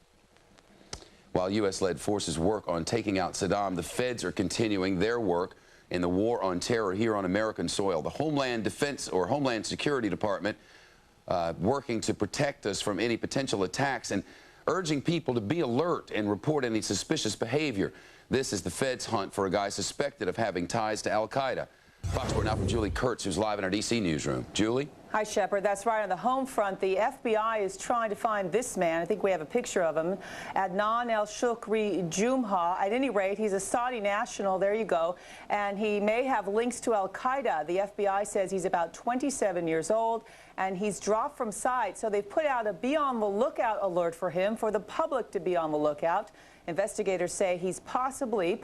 While U.S.-led forces work on taking out Saddam, the feds are continuing their work in the war on terror here on American soil. The Homeland Defense or Homeland Security Department working to protect us from any potential attacks and urging people to be alert and report any suspicious behavior. This is the feds' hunt for a guy suspected of having ties to al-Qaeda. Fox Sports now from Julie Kurtz, who's live in our D.C. newsroom. Julie? Hi, Shepard. That's right. On the home front, the FBI is trying to find this man. I think we have a picture of him. Adnan al-Shukri Jumha. At any rate, he's a Saudi national. There you go. And he may have links to al-Qaeda. The FBI says he's about 27 years old, and he's dropped from sight. So they've put out a be on the lookout alert for him, for the public to be on the lookout. Investigators say he's possibly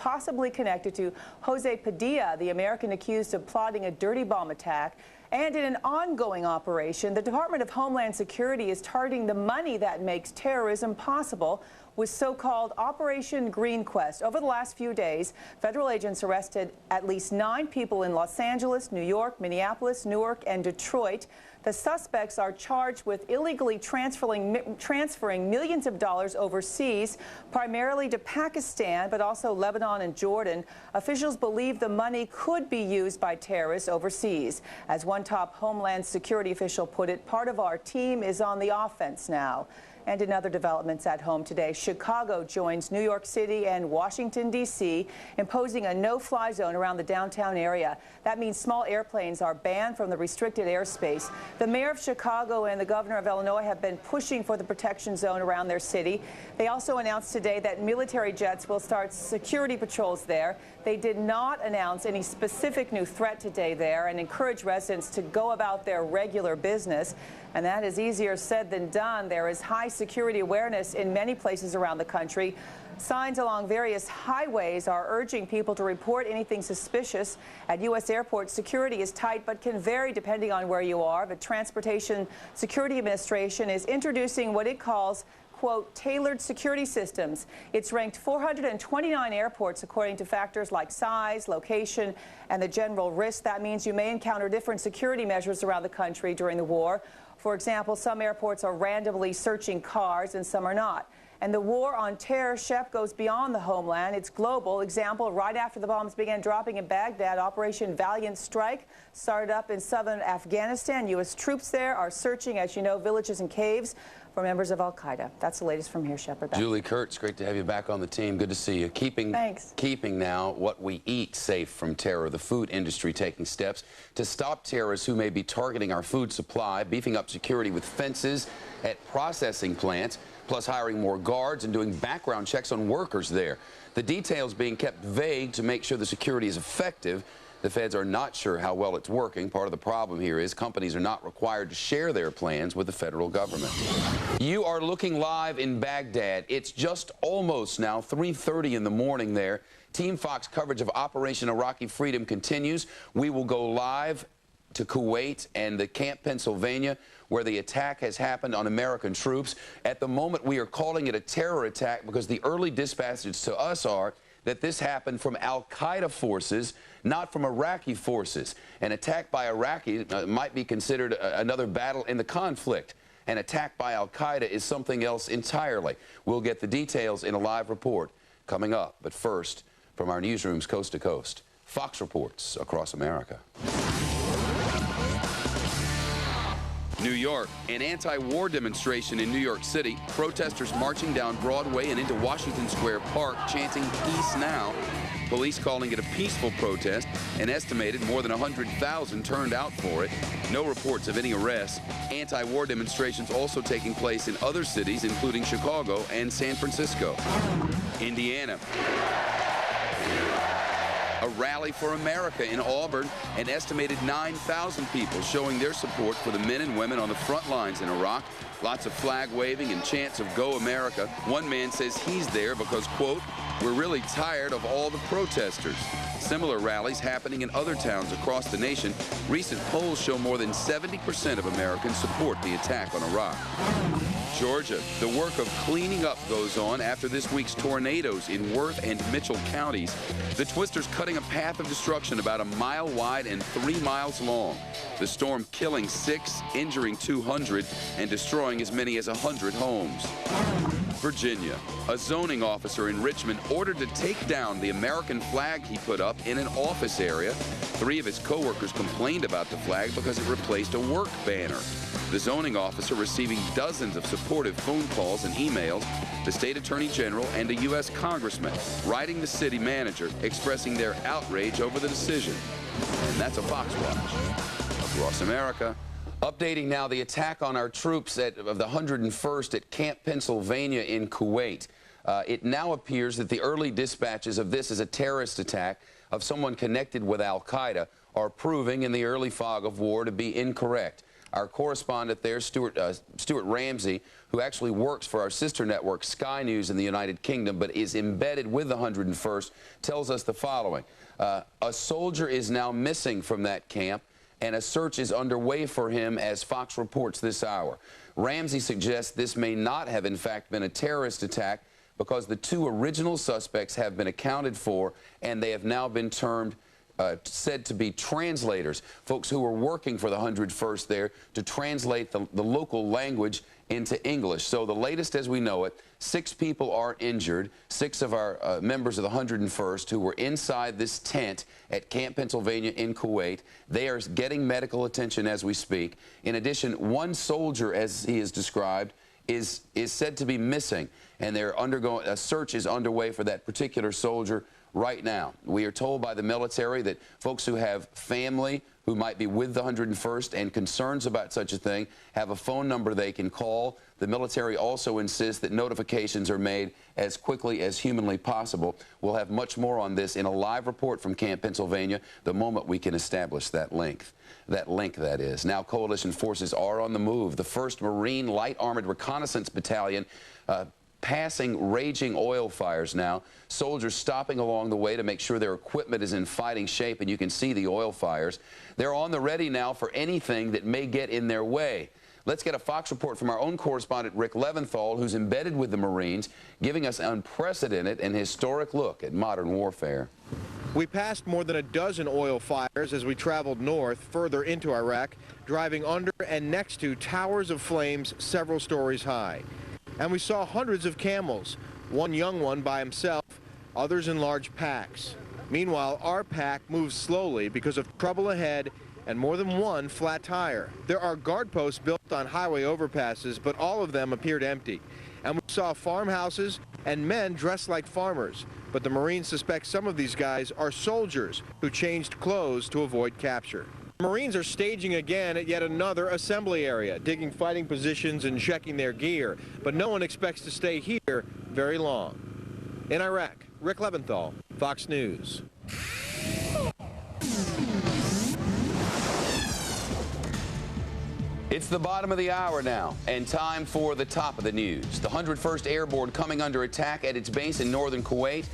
connected to Jose Padilla, the American accused of plotting a dirty bomb attack. And in an ongoing operation, the Department of Homeland Security is targeting the money that makes terrorism possible with so-called Operation Green Quest. Over the last few days, federal agents arrested at least 9 people in Los Angeles, New York, Minneapolis, Newark, and Detroit. The suspects are charged with illegally transferring millions of dollars overseas, primarily to Pakistan, but also Lebanon and Jordan. Officials believe the money could be used by terrorists overseas. As one top Homeland Security official put it, part of our team is on the offense now. And in other developments at home today, Chicago joins New York City and Washington, D.C., imposing a no-fly zone around the downtown area. That means small airplanes are banned from the restricted airspace. The mayor of Chicago and the governor of Illinois have been pushing for the protection zone around their city. They also announced today that military jets will start security patrols there. They did not announce any specific new threat today there and encourage residents to go about their regular business. And that is easier said than done. There is high security awareness in many places around the country. Signs along various highways are urging people to report anything suspicious. At U.S. airports, security is tight but can vary depending on where you are. The Transportation Security Administration is introducing what it calls, quote, tailored security systems. It's ranked 429 airports according to factors like size, location, and the general risk. That means you may encounter different security measures around the country during the war. For example, some airports are randomly searching cars and some are not. And the war on terror, Shep, goes beyond the homeland. It's global. Example, right after the bombs began dropping in Baghdad, Operation Valiant Strike started up in southern Afghanistan. U.S. troops there are searching, as you know, villages and caves for members of al-Qaeda. That's the latest from here, Shepard. Julie Kurtz, great to have you back on the team. Good to see you. Keeping now what we eat safe from terror. The food industry taking steps to stop terrorists who may be targeting our food supply, beefing up security with fences at processing plants, plus hiring more guards and doing background checks on workers there. The details being kept vague to make sure the security is effective. The feds are not sure how well it's working. Part of the problem here is companies are not required to share their plans with the federal government. You are looking live in Baghdad. It's just almost now 3:30 in the morning there. Team Fox coverage of Operation Iraqi Freedom continues. We will go live to Kuwait and the Camp Pennsylvania, where the attack has happened on American troops. At the moment, we are calling it a terror attack because the early dispatches to us are that this happened from al-Qaeda forces, not from Iraqi forces. An attack by Iraqi might be considered another battle in the conflict. An attack by al-Qaeda is something else entirely. We'll get the details in a live report coming up. But first, from our newsrooms coast to coast, Fox reports across America. New York, an anti-war demonstration in New York City. Protesters marching down Broadway and into Washington Square Park, chanting "Peace Now." Police calling it a peaceful protest. An estimated more than 100,000 turned out for it. No reports of any arrests. Anti-war demonstrations also taking place in other cities, including Chicago and San Francisco. Indiana. A rally for America in Auburn, an estimated 9,000 people showing their support for the men and women on the front lines in Iraq. Lots of flag waving and chants of "Go America." One man says he's there because, quote, "We're really tired of all the protesters." Similar rallies happening in other towns across the nation. Recent polls show more than 70% of Americans support the attack on Iraq. Georgia, the work of cleaning up goes on after this week's tornadoes in Worth and Mitchell counties. The twisters cutting a path of destruction about a mile wide and 3 miles long. The storm killing 6, injuring 200, and destroying as many as 100 homes. Virginia, a zoning officer in Richmond ordered to take down the American flag he put up in an office area. 3 of his co-workers complained about the flag because it replaced a work banner. The zoning officer receiving dozens of supportive phone calls and emails, the state attorney general and a U.S. congressman writing the city manager expressing their outrage over the decision. And that's a Fox Watch. Across America, updating now the attack on our troops of the 101st at Camp Pennsylvania in Kuwait. It now appears that the early dispatches of this as a terrorist attack of someone connected with al-Qaeda are proving in the early fog of war to be incorrect. Our correspondent there, Stuart Ramsey, who actually works for our sister network, Sky News in the United Kingdom, but is embedded with the 101st, tells us the following. A soldier is now missing from that camp, and a search is underway for him as Fox reports this hour. Ramsey suggests this may not have, in fact, been a terrorist attack because the 2 original suspects have been accounted for, and they have now been said to be translators, folks who were working for the 101st there to translate the local language into English. So the latest as we know it, 6 people are injured, 6 of our members of the 101st who were inside this tent at Camp Pennsylvania in Kuwait. They are getting medical attention as we speak. In addition, 1 soldier, as he is described, is said to be missing, and a search is underway for that particular soldier right now. We are told by the military that folks who have family who might be with the 101st and concerns about such a thing have a phone number they can call. The military also insists that notifications are made as quickly as humanly possible. We'll have much more on this in a live report from Camp Pennsylvania the moment we can establish that link. That is. Now coalition forces are on the move. The 1st Marine Light Armored Reconnaissance Battalion passing raging oil fires now. Soldiers stopping along the way to make sure their equipment is in fighting shape, and you can see the oil fires. They're on the ready now for anything that may get in their way. Let's get a Fox report from our own correspondent, Rick Leventhal, who's embedded with the Marines, giving us an unprecedented and historic look at modern warfare. We passed more than a dozen oil fires as we traveled north, further into Iraq, driving under and next to towers of flames several stories high. And we saw hundreds of camels, one young one by himself, others in large packs. Meanwhile, our pack moves slowly because of trouble ahead and more than one flat tire. There are guard posts built on highway overpasses, but all of them appeared empty. And we saw farmhouses and men dressed like farmers. But the Marines suspect some of these guys are soldiers who changed clothes to avoid capture. Marines are staging again at yet another assembly area, digging fighting positions and checking their gear. But no one expects to stay here very long. In Iraq, Rick Leventhal, Fox News. It's the bottom of the hour now, and time for the top of the news. The 101st Airborne coming under attack at its base in northern Kuwait.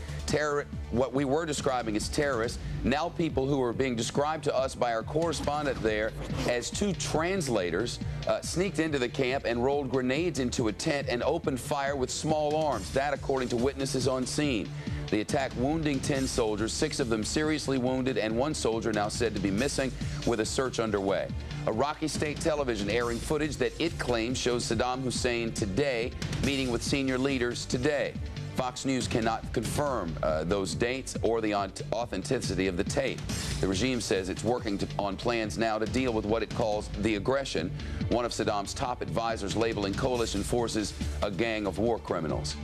What we were describing as terrorists, now people who are being described to us by our correspondent there as two translators, sneaked into the camp and rolled grenades into a tent and opened fire with small arms. That, according to witnesses on scene. The attack wounding 10 soldiers, 6 of them seriously wounded, and 1 soldier now said to be missing, with a search underway. Iraqi state television airing footage that it claims shows Saddam Hussein today meeting with senior leaders today. Fox News cannot confirm those dates or the authenticity of the tape. The regime says it's working on plans now to deal with what it calls the aggression, one of Saddam's top advisors labeling coalition forces a gang of war criminals.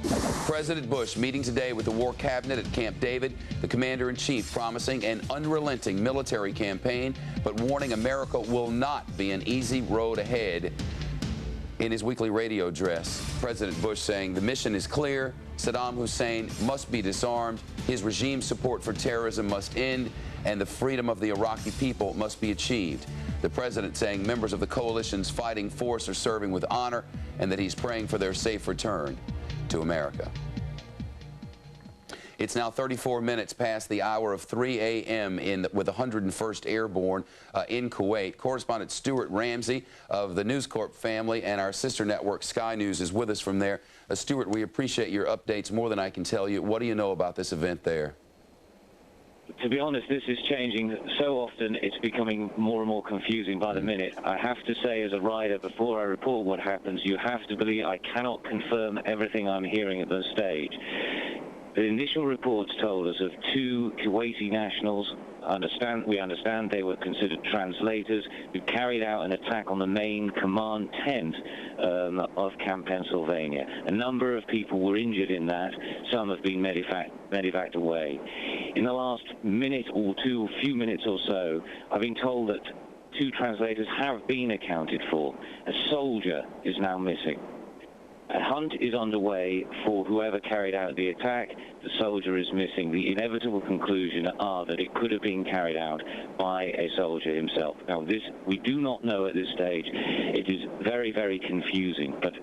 President Bush meeting today with the War Cabinet at Camp David, the commander-in-chief promising an unrelenting military campaign, but warning America will not be an easy road ahead. In his weekly radio address, President Bush saying the mission is clear, Saddam Hussein must be disarmed, his regime's support for terrorism must end, and the freedom of the Iraqi people must be achieved. The president saying members of the coalition's fighting force are serving with honor and that he's praying for their safe return to America. It's now 34 minutes past the hour of 3 a.m. with the 101st Airborne in Kuwait. Correspondent Stuart Ramsey of the News Corp family and our sister network Sky News is with us from there. Stuart, we appreciate your updates more than I can tell you. What do you know about this event there? To be honest, this is changing so often, it's becoming more and more confusing by the minute. I have to say, as a rider, before I report what happens, you have to believe I cannot confirm everything I'm hearing at this stage. The initial reports told us of 2 Kuwaiti nationals. We understand they were considered translators who carried out an attack on the main command tent of Camp Pennsylvania. A number of people were injured in that. Some have been medevaced away. In the last minute or two, few minutes or so, I've been told that 2 translators have been accounted for. A soldier is now missing. A hunt is underway for whoever carried out the attack. The soldier is missing. The inevitable conclusion are that it could have been carried out by a soldier himself. Now, this we do not know at this stage. It is very, very confusing, but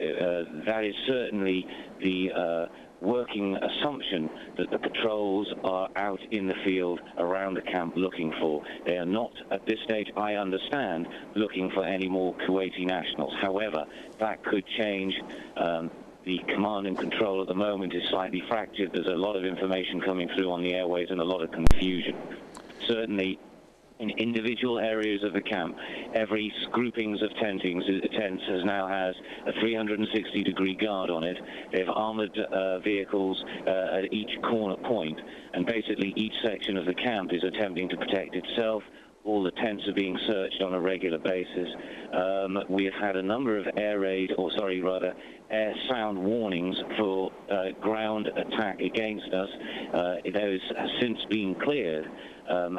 that is certainly the working assumption that the patrols are out in the field around the camp looking for. They are not, at this stage, I understand, looking for any more Kuwaiti nationals. However, that could change. The command and control at the moment is slightly fractured. There's a lot of information coming through on the airways and a lot of confusion. Certainly, in individual areas of the camp, every groupings of tents now has a 360-degree guard on it. They have armored vehicles at each corner point, and basically each section of the camp is attempting to protect itself all the tents are being searched on a regular basis. We have had a number of air sound warnings for ground attack against us. Those have since been cleared.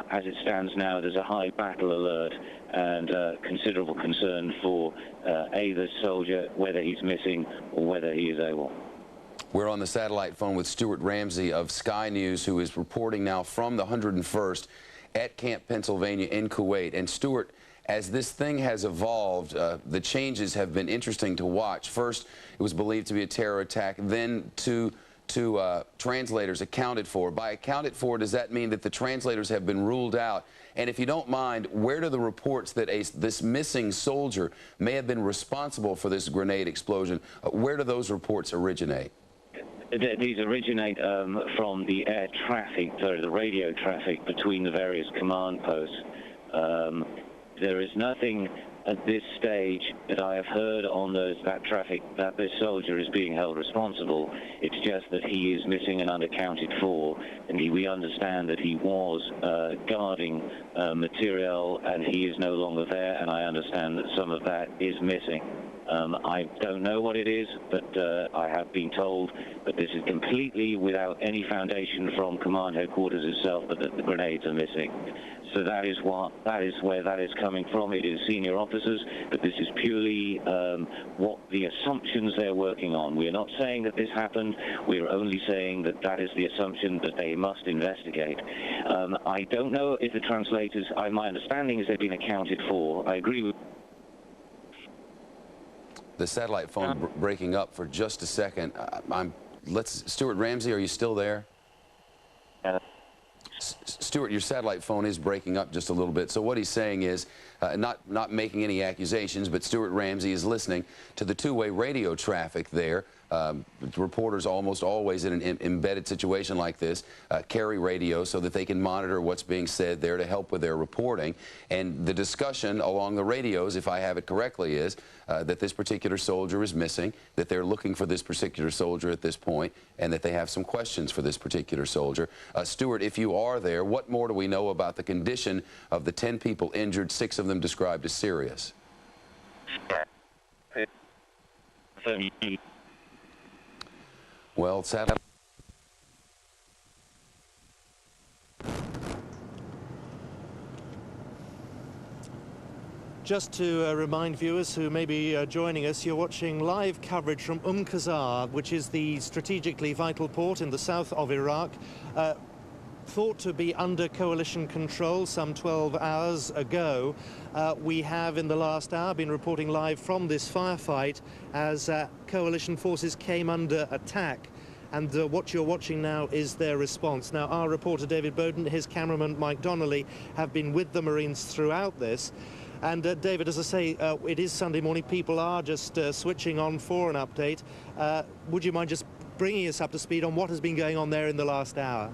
As it stands now, there's a high battle alert and considerable concern for the soldier, whether he's missing or whether he is AWOL. We're on the satellite phone with Stuart Ramsey of Sky News, who is reporting now from the 101st at Camp Pennsylvania in Kuwait. And Stuart, as this thing has evolved, the changes have been interesting to watch. First, it was believed to be a terror attack, then two translators accounted for. By accounted for, does that mean that the translators have been ruled out? And if you don't mind, where do the reports that this missing soldier may have been responsible for this grenade explosion, where do those reports originate? These originate from the air traffic, the radio traffic between the various command posts. There is nothing at this stage that I have heard on that traffic that this soldier is being held responsible. It's just that he is missing and unaccounted for, and we understand that he was guarding material and he is no longer there, and I understand that some of that is missing. I don't know what it is, but I have been told that this is completely without any foundation from command headquarters itself, but that the grenades are missing. So that is where that is coming from. It is senior officers, but this is purely what the assumptions they're working on. We're not saying that this happened. We're only saying that that is the assumption that they must investigate. I don't know if the translators, my understanding is they've been accounted for. I agree with the satellite phone breaking up for just a second. Stuart Ramsey, are you still there? Stuart, your satellite phone is breaking up just a little bit. So what he's saying is, not making any accusations, but Stuart Ramsey is listening to the two-way radio traffic there. Reporters almost always in an embedded situation like this carry radio so that they can monitor what's being said there to help with their reporting. And the discussion along the radios, if I have it correctly, is that this particular soldier is missing, that they're looking for this particular soldier at this point, and that they have some questions for this particular soldier. Stuart, if you are there, what more do we know about the condition of the 10 people injured, 6 of them described as serious? Well, satellite. Just to remind viewers who may be joining us, you're watching live coverage from Qasr, which is the strategically vital port in the south of Iraq. Thought to be under coalition control some 12 hours ago. We have in the last hour been reporting live from this firefight as coalition forces came under attack. And what you're watching now is their response. Now, our reporter David Bowden, his cameraman Mike Donnelly have been with the Marines throughout this. And David, as I say, it is Sunday morning. People are just switching on for an update. Would you mind just bringing us up to speed on what has been going on there in the last hour?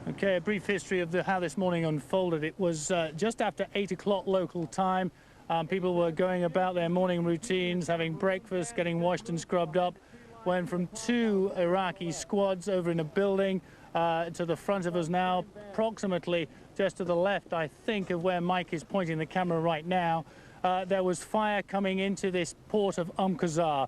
Okay, a brief history of how this morning unfolded. It was just after 8 o'clock local time. People were going about their morning routines, having breakfast, getting washed and scrubbed up, when from 2 Iraqi squads over in a building to the front of us now, approximately just to the left, I think, of where Mike is pointing the camera right now, there was fire coming into this port of Qasr.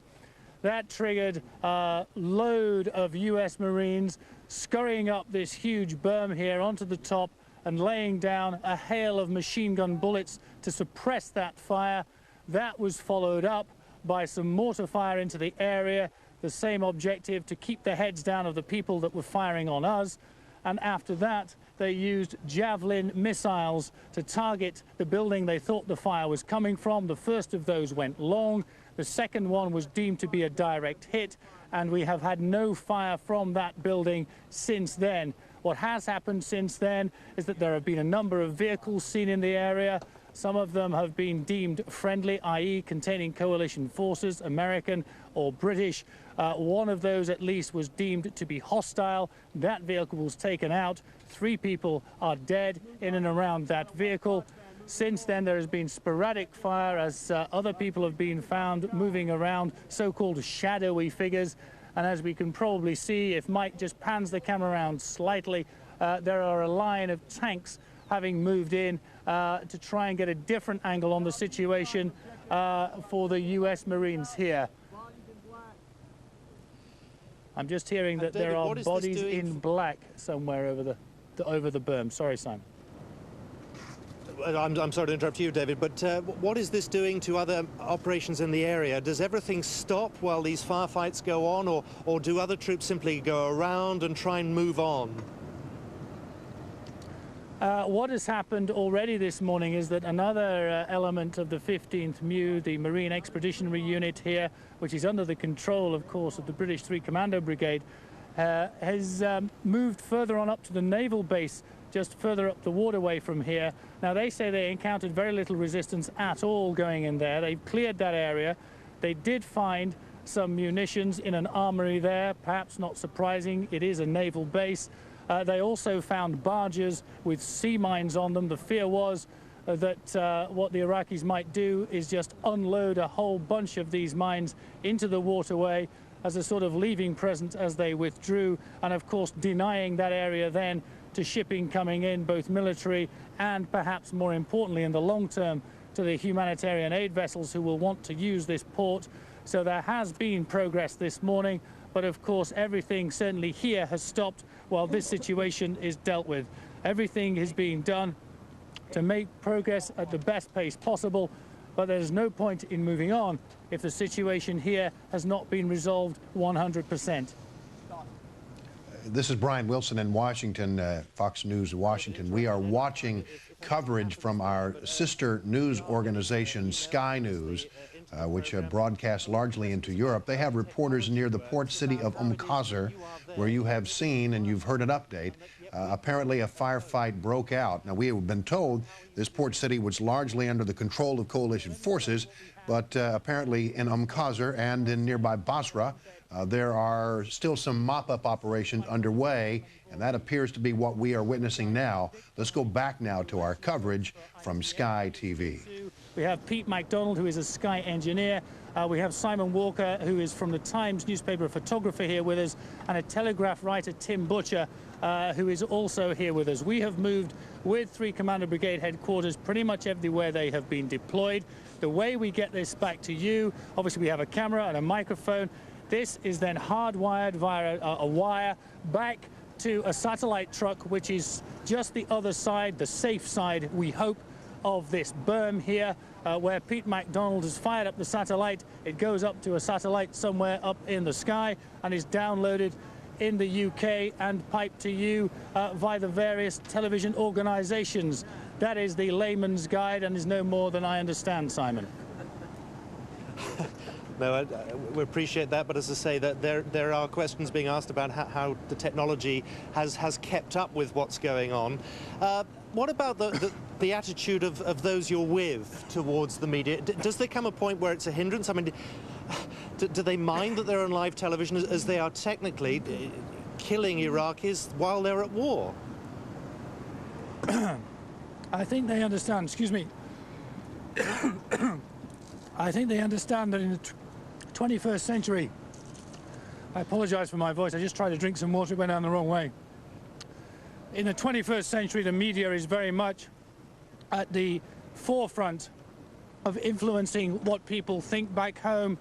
That triggered a load of U.S. Marines scurrying up this huge berm here onto the top and laying down a hail of machine gun bullets to suppress that fire. That was followed up by some mortar fire into the area, the same objective, to keep the heads down of the people that were firing on us. And after that, they used Javelin missiles to target the building they thought the fire was coming from. The first of those went long. The second one was deemed to be a direct hit, and we have had no fire from that building since then. What has happened since then is that there have been a number of vehicles seen in the area. Some of them have been deemed friendly, i.e. containing coalition forces, American or British. One of those at least was deemed to be hostile. That vehicle was taken out. 3 people are dead in and around that vehicle. Since then, there has been sporadic fire as other people have been found moving around, so-called shadowy figures. And as we can probably see, if Mike just pans the camera around slightly, there are a line of tanks having moved in to try and get a different angle on the situation for the U.S. Marines here. I'm just hearing that David, there are what is bodies this doing in black somewhere over the berm. Sorry, Simon. I'm sorry to interrupt you, David, but what is this doing to other operations in the area? Does everything stop while these firefights go on, or do other troops simply go around and try and move on? What has happened already this morning is that another element of the 15th MEU, the Marine Expeditionary Unit here, which is under the control, of course, of the British 3 Commando Brigade, has moved further on up to the naval base, just further up the waterway from here. Now, they say they encountered very little resistance at all going in there. They've cleared that area. They did find some munitions in an armory there, perhaps not surprising. It is a naval base. They also found barges with sea mines on them. The fear was that what the Iraqis might do is just unload a whole bunch of these mines into the waterway as a sort of leaving present as they withdrew, and of course denying that area then to shipping coming in, both military and perhaps more importantly in the long term to the humanitarian aid vessels who will want to use this port. So there has been progress this morning, but of course everything certainly here has stopped while this situation is dealt with. Everything is being done to make progress at the best pace possible, but there's no point in moving on if the situation here has not been resolved 100%. This is Brian Wilson in Washington, Fox News Washington. We are watching coverage from our sister news organization, Sky News, which broadcasts largely into Europe. They have reporters near the port city of Qasr, where you have seen and you've heard an update. Apparently a firefight broke out. Now, we have been told this port city was largely under the control of coalition forces, but apparently in Qasr and in nearby Basra, there are still some mop-up operations underway, and that appears to be what we are witnessing now. Let's go back now to our coverage from Sky TV. We have Pete MacDonald, who is a Sky engineer. We have Simon Walker, who is from the Times newspaper, a photographer here with us, and a Telegraph writer, Tim Butcher, who is also here with us. We have moved with 3 Commander Brigade headquarters pretty much everywhere they have been deployed. The way we get this back to you, obviously we have a camera and a microphone. This is then hardwired via a wire back to a satellite truck, which is just the other side, the safe side, we hope, of this berm here, where Pete MacDonald has fired up the satellite. It goes up to a satellite somewhere up in the sky and is downloaded in the UK and piped to you via the various television organizations. That is the layman's guide and is no more than I understand, Simon. No, we appreciate that, but as I say, that there are questions being asked about how the technology has kept up with what's going on. What about the attitude of those you're with towards the media? Does there come a point where it's a hindrance? I mean, do they mind that they're on live television as they are technically killing Iraqis while they're at war? I think they understand, excuse me, I think they understand that in the 21st century, I apologize for my voice, I just tried to drink some water, it went down the wrong way. In the 21st century, the media is very much at the forefront of influencing what people think back home,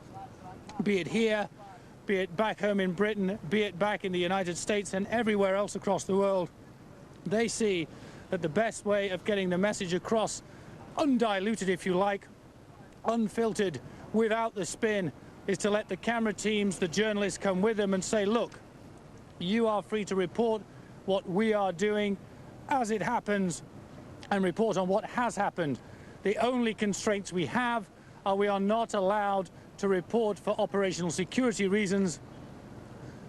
be it here, be it back home in Britain, be it back in the United States and everywhere else across the world. They see that the best way of getting the message across, undiluted if you like, unfiltered, without the spin, is to let the camera teams, the journalists come with them and say, look, you are free to report what we are doing as it happens and report on what has happened. The only constraints we have are we are not allowed to report for operational security reasons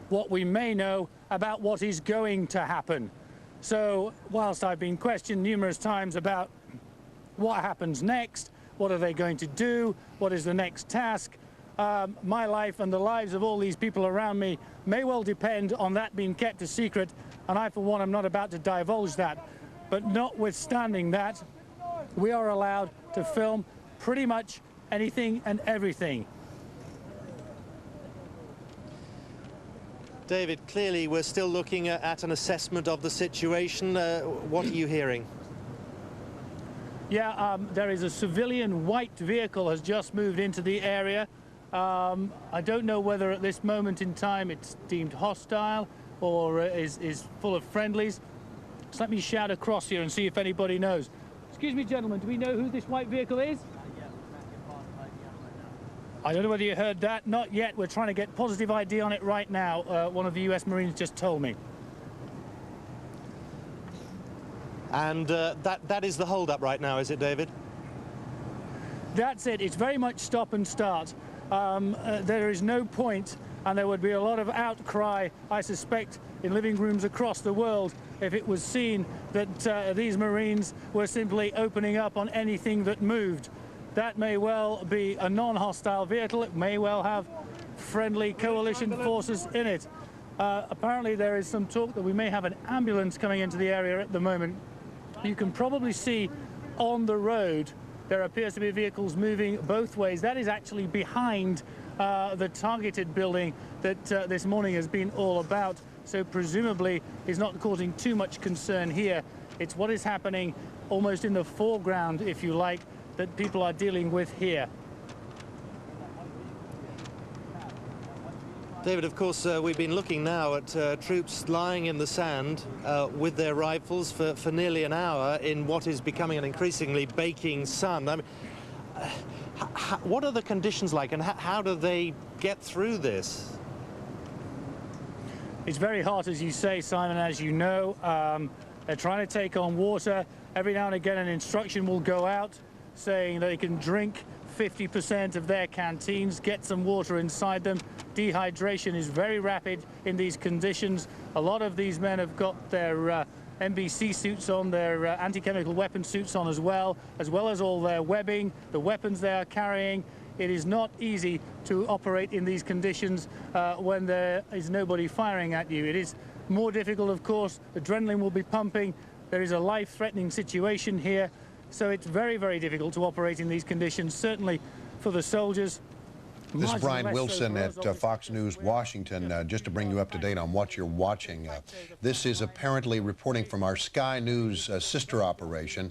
what we may know about what is going to happen. So whilst I've been questioned numerous times about what happens next, what are they going to do, what is the next task, my life and the lives of all these people around me may well depend on that being kept a secret, and I, for one, am not about to divulge that. But notwithstanding that, we are allowed to film pretty much anything and everything. David, clearly we're still looking at an assessment of the situation. What are you hearing? Yeah, there is a civilian white vehicle has just moved into the area. I don't know whether at this moment in time it's deemed hostile or is full of friendlies. So let me shout across here and see if anybody knows. Excuse me, gentlemen, do we know who this white vehicle is? I don't know whether you heard that. Not yet. We're trying to get positive ID on it right now. One of the U.S. Marines just told me. And that is the hold-up right now, is it, David? That's it. It's very much stop and start. There is no point, and there would be a lot of outcry, I suspect, in living rooms across the world if it was seen that these Marines were simply opening up on anything that moved. That may well be a non-hostile vehicle. It may well have friendly coalition forces in it. Apparently there is some talk that we may have an ambulance coming into the area at the moment. You can probably see on the road there appears to be vehicles moving both ways. That is actually behind the targeted building that this morning has been all about. So presumably is not causing too much concern here. It's what is happening almost in the foreground, if you like, that people are dealing with here. David, of course, we've been looking now at troops lying in the sand with their rifles for nearly an hour in what is becoming an increasingly baking sun. I mean, what are the conditions like, and how do they get through this? It's very hot, as you say, Simon, as you know. They're trying to take on water. Every now and again an instruction will go out saying they can drink 50% of their canteens, get some water inside them. Dehydration is very rapid in these conditions. A lot of these men have got their MBC suits on, their anti-chemical weapon suits on as well as all their webbing, the weapons they are carrying. It is not easy to operate in these conditions when there is nobody firing at you. It is more difficult, of course. Adrenaline will be pumping. There is a life-threatening situation here. So it's very, very difficult to operate in these conditions, certainly for the soldiers. This is Brian Wilson at Fox News Washington, just to bring you up to date on what you're watching. This is apparently reporting from our Sky News sister operation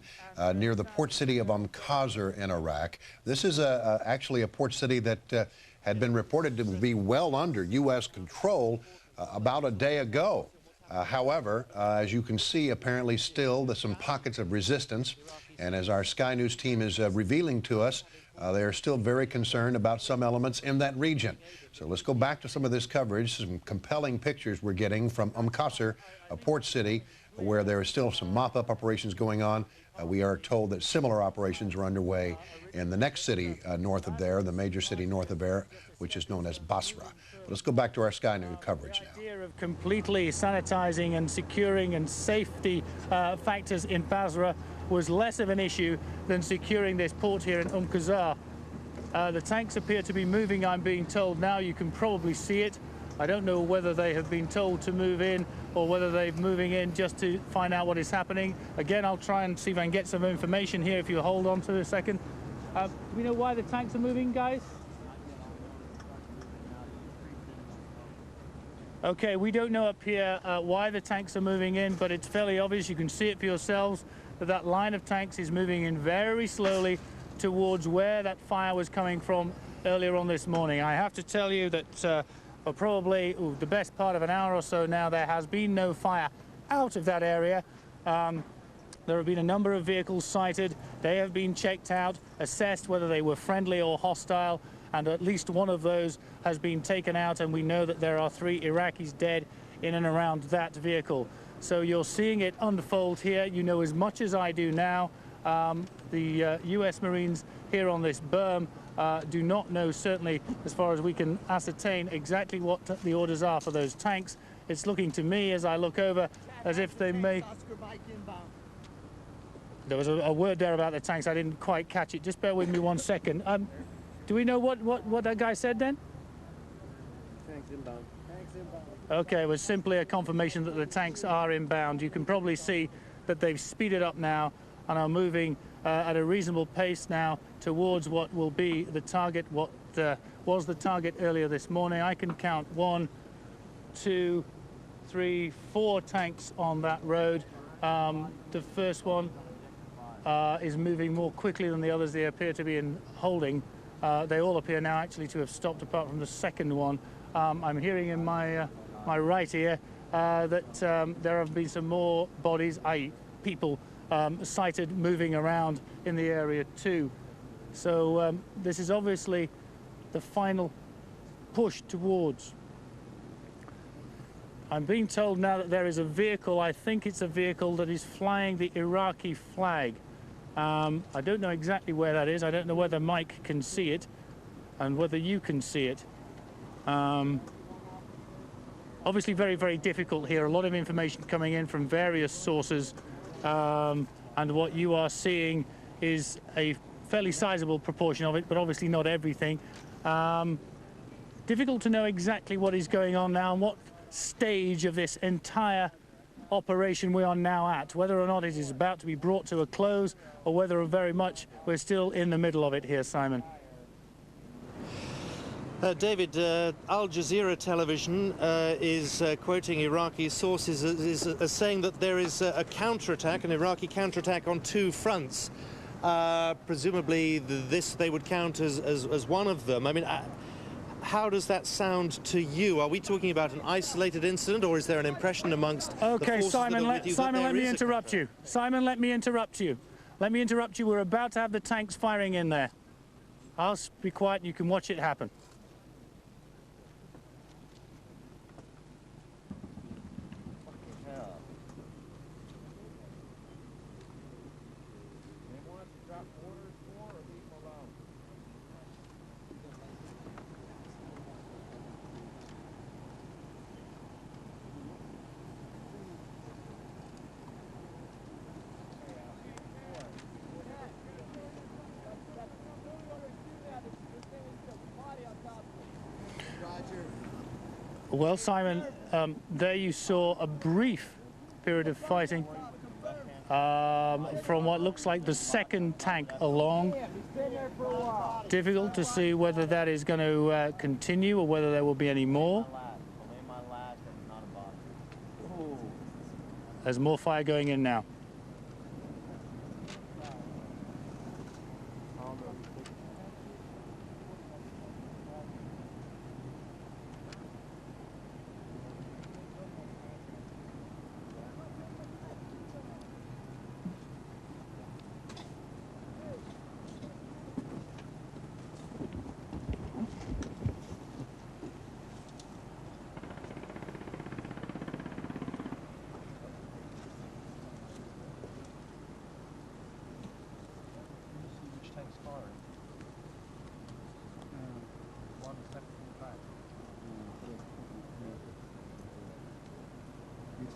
near the port city of Qasr in Iraq. This is actually a port city that had been reported to be well under U.S. control about a day ago. However, as you can see, apparently still there's some pockets of resistance. And as our Sky News team is revealing to us, they are still very concerned about some elements in that region. So let's go back to some of this coverage, some compelling pictures we're getting from Qasr, a port city where there is still some mop-up operations going on. We are told that similar operations are underway in the next city north of there, the major city north of there, which is known as Basra. But let's go back to our Sky News coverage now. The idea of completely sanitizing and securing and safety factors in Basra was less of an issue than securing this port here in Qasr. The tanks appear to be moving, I'm being told now. You can probably see it. I don't know whether they have been told to move in or whether they're moving in just to find out what is happening. Again, I'll try and see if I can get some information here if you hold on to a second. Do we know why the tanks are moving, guys? Okay, we don't know up here why the tanks are moving in, but it's fairly obvious. You can see it for yourselves that that line of tanks is moving in very slowly towards where that fire was coming from earlier on this morning. I have to tell you that for probably the best part of an hour or so now, there has been no fire out of that area. There have been a number of vehicles sighted. They have been checked out, assessed whether they were friendly or hostile, and at least one of those has been taken out, and we know that there are 3 Iraqis dead in and around that vehicle. So you're seeing it unfold here. You know as much as I do now. The U.S. Marines here on this berm do not know, certainly as far as we can ascertain, exactly what the orders are for those tanks. It's looking to me, as I look over, as if they may... There was a word there about the tanks. I didn't quite catch it. Just bear with me 1 second. Do we know what that guy said then? Tanks inbound. Tanks inbound. Okay, it was simply a confirmation that the tanks are inbound. You can probably see that they've speeded up now and are moving at a reasonable pace now towards what will be the target, what was the target earlier this morning. I can count 1, 2, 3, 4 tanks on that road. The first one, is moving more quickly than the others they appear to be in holding. They all appear now actually to have stopped apart from the second one. I'm hearing in my right ear that there have been some more bodies, i.e. people, sighted moving around in the area too. So this is obviously the final push towards. I'm being told now that there is a vehicle, I think it's a vehicle that is flying the Iraqi flag. I don't know exactly where that is. I don't know whether Mike can see it and whether you can see it. Obviously very, very difficult here. A lot of information coming in from various sources, and what you are seeing is a fairly sizable proportion of it, but obviously not everything. Difficult to know exactly what is going on now and what stage of this entire operation we are now at, whether or not it is about to be brought to a close or whether very much we're still in the middle of it here, Simon. David, Al Jazeera television is quoting Iraqi sources as saying that there is a counterattack, an Iraqi counterattack on two fronts. Presumably this they would count as one of them. I mean, how does that sound to you? Are we talking about an isolated incident, or is there an impression amongst the forces Simon, that are with you Simon, that let me interrupt you. Simon, let me interrupt you. Let me interrupt you. We're about to have the tanks firing in there. I'll be quiet and you can watch it happen. Well, Simon, there you saw a brief period of fighting from what looks like the second tank along. Difficult to see whether that is going to continue or whether there will be any more. There's more fire going in now.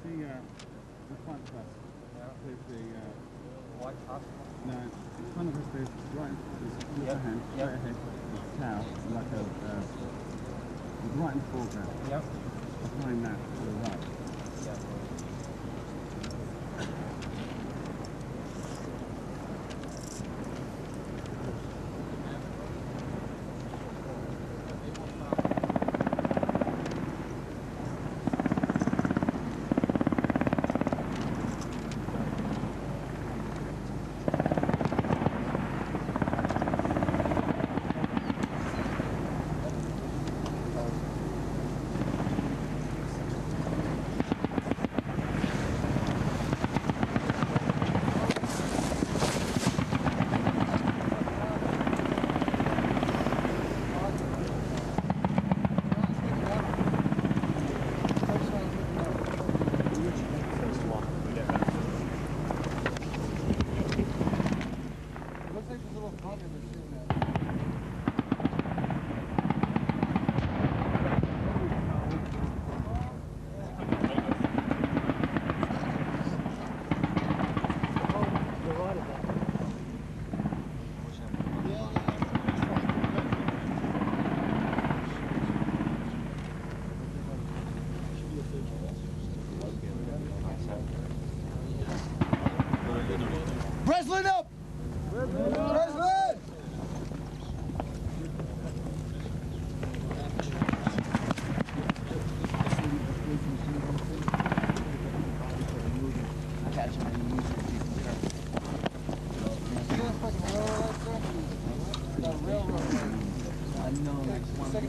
The front bus. There's the white house. No, in front of us there's right ahead, right ahead, the tower, like right in the foreground. Yep. Behind that to the right. Yep. All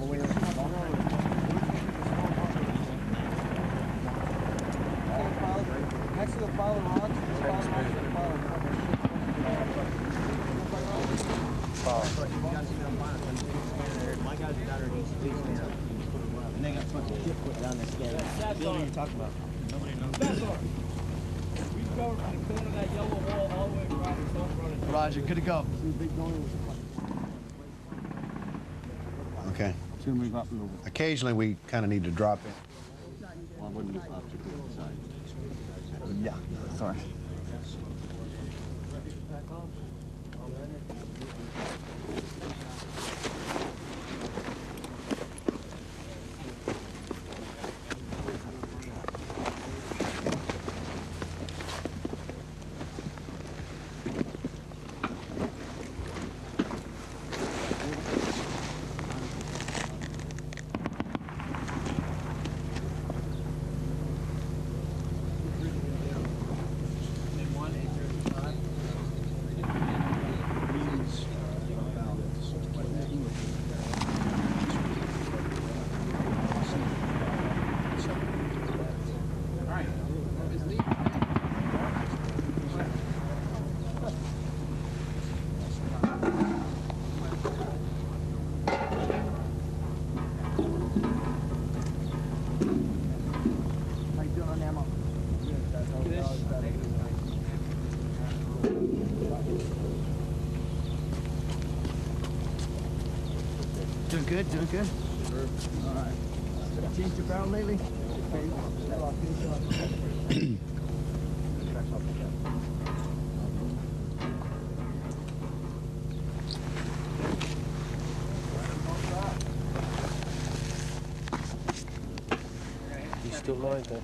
the way up. Next to the pile of rocks, my guys are down there against the big stand. And they got fucking shit put down there scanning. What building are you talking about? Nobody knows. We go from the corner of that yellow wall all the way across the front. Roger, good to go. Okay. Should move up a little bit. Occasionally, we kind of need to drop in. Well, I wouldn't have to go inside. Yeah, sorry. Doing good, doing good. All right. Changed your barrel lately? He's still lying there.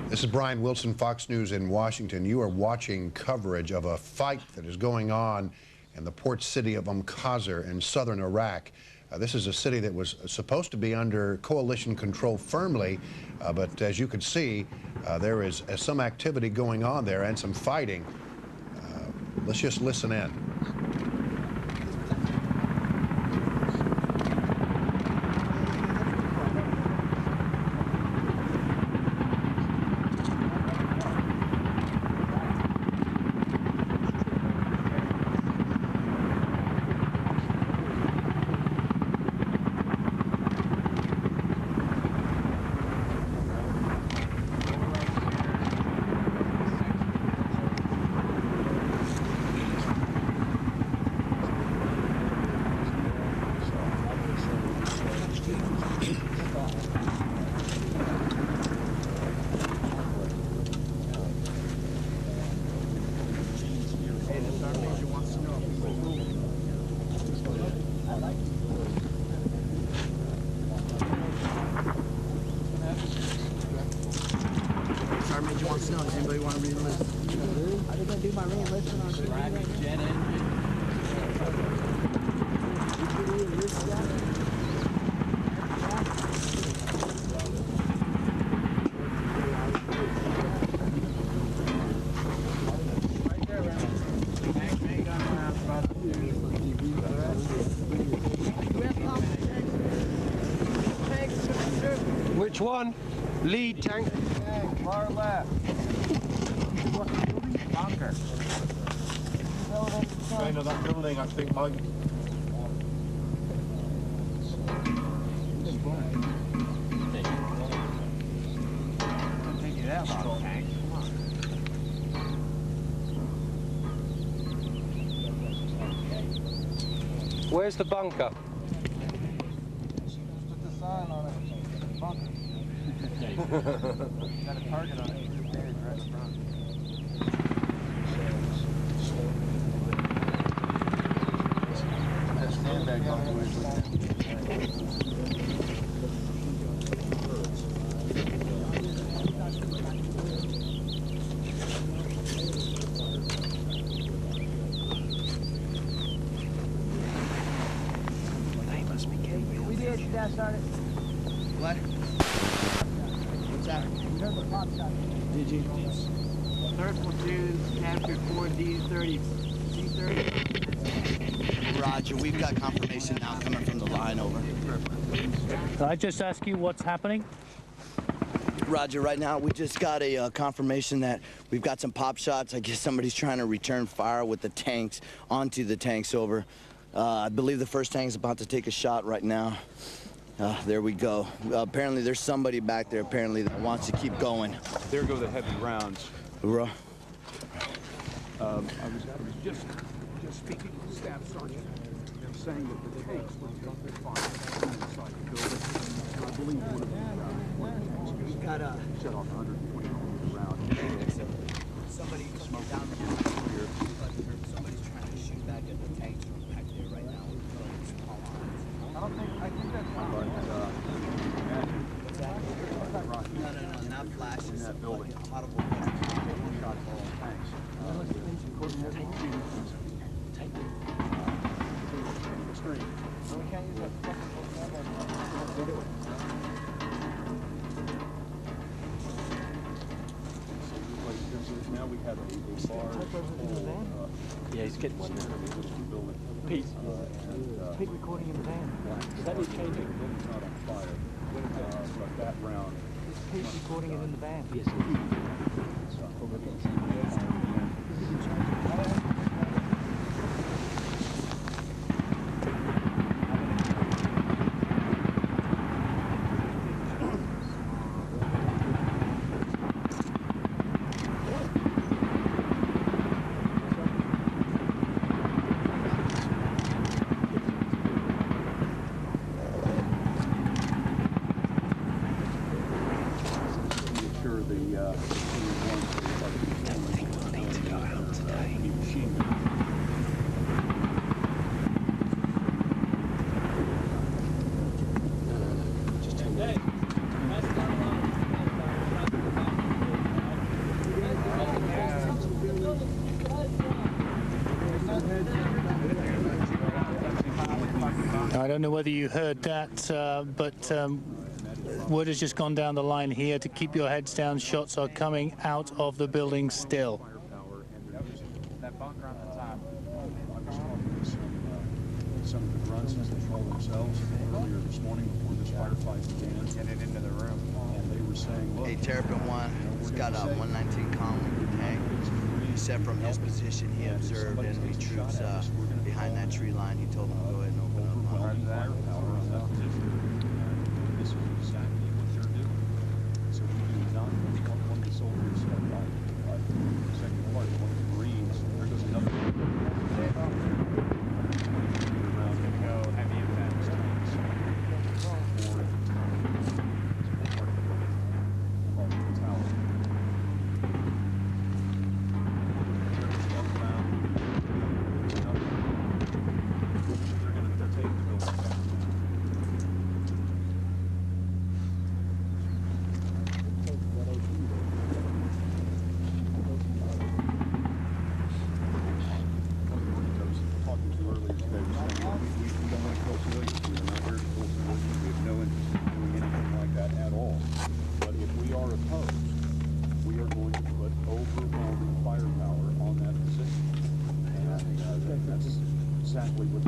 This is Brian Wilson, Fox News in Washington. You are watching coverage of a fight that is going on in the port city of Qasr in southern Iraq. This is a city that was supposed to be under coalition control firmly, but as you can see, there is some activity going on there and some fighting. Let's just listen in. Sergeant Major wants to know, does anybody want to read the list? Are they going to do my re-enlistment on TV right now? Jet engine. Which one? Lead tank. Far left. Bunker. Going to that building, I think, Mike. Don't take you that long, tank. Come on. Where's the bunker? Put the sign on it. Bunker. Got a target on it. Right in front. That sandbag bunker was with them. We did. You guys started. What? What's that? You heard the pop shot. Did you? 3rd platoon captured 4 D-30. Roger, we've got confirmation now coming from the line, over. Can I just ask you what's happening? Roger, right now we just got a confirmation that we've got some pop shots. I guess somebody's trying to return fire with the tanks onto the tanks, over. I believe the first tank is about to take a shot right now. There we go. Apparently there's somebody back there apparently that wants to keep going. There go the heavy rounds. Hoorah. I was just speaking to the staff sergeant. They're saying that the tanks would take their fire inside the building. I believe one of them We've got a set off 120 rounds. Somebody coming down here. Somebody's trying to shoot back at the tanks from back there right now. I think that's fine. What's that? No, not flashes. In that building. Audible. Shot all tanks. Extreme. So we can't use that. Now we have a large yeah, he's getting one now. Pete. Pete recording in the van. Does that need changing? It's not on fire. But that round. Is Pete recording it in the van? Yes, I don't know whether you heard that, but word has just gone down the line here to keep your heads down. Shots are coming out of the building still. That bunker on the top. I was talking to some of the grunts and control themselves earlier this morning before this firefight began. Getting into the room. And they were saying, look. Hey, Terrapin 1, he's got a 119 column with the tank. He said from his position he observed enemy troops behind that tree line. He told them to go ahead and open up. This is exactly what they're doing. So we do not, one of the soldiers, second part, one of the Marines, there goes another heavy impacts. Exactly what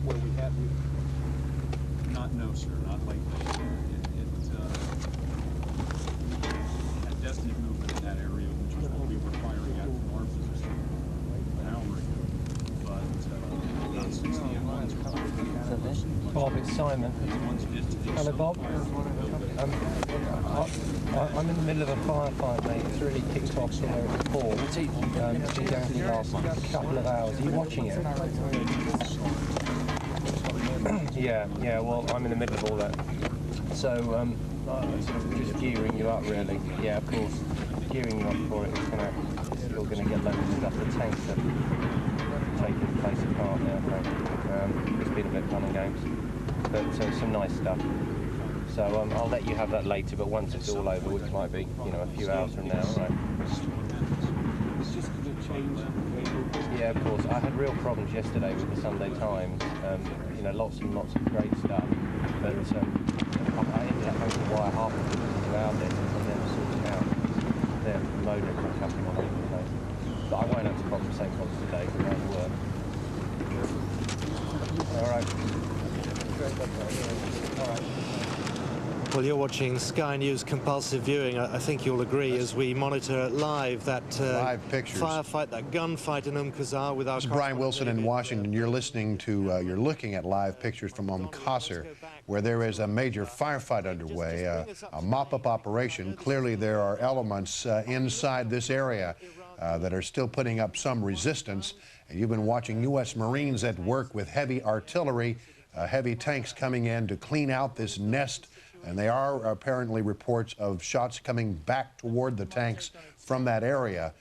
where we had no sir, not lately. Had definite movement in that area, which is what we were firing at from our position an hour ago. But not since the M1s were Bob, it's Simon. Hello, Bob. I'm in the middle of a firefight, mate. It's really kicked off somewhere at the port. It's been going for the last couple of hours. Are you watching it? Yeah, well, I'm in the middle of all that. So, just gearing you up, really. Yeah, of course. Gearing you up for it. You're going to get loads of stuff. The tanks are taking place apart now, frankly. It's been a bit fun and games. But some nice stuff. So I'll let you have that later, but once it's all over, which might be, a few hours from now, right? It's just going to change. Yeah, Yeah, of course. I had real problems yesterday with the Sunday Times. You know, lots and lots of great stuff. But I ended up having to wire half of them around it and then sort it out. Their modem was jumping on it. But I won't have the same problems today because it won't work. All right. All right. Well, you're watching Sky News Compulsive Viewing. I think you'll agree as we monitor live that live pictures. Firefight, that gunfight in Qasr with our... This is Brian Wilson in Washington. You're listening to, you're looking at live pictures from Qasr, where there is a major firefight underway, a mop-up operation. Clearly, there are elements inside this area that are still putting up some resistance. And you've been watching U.S. Marines at work with heavy artillery, heavy tanks coming in to clean out this nest. And there are apparently reports of shots coming back toward the tanks from that area.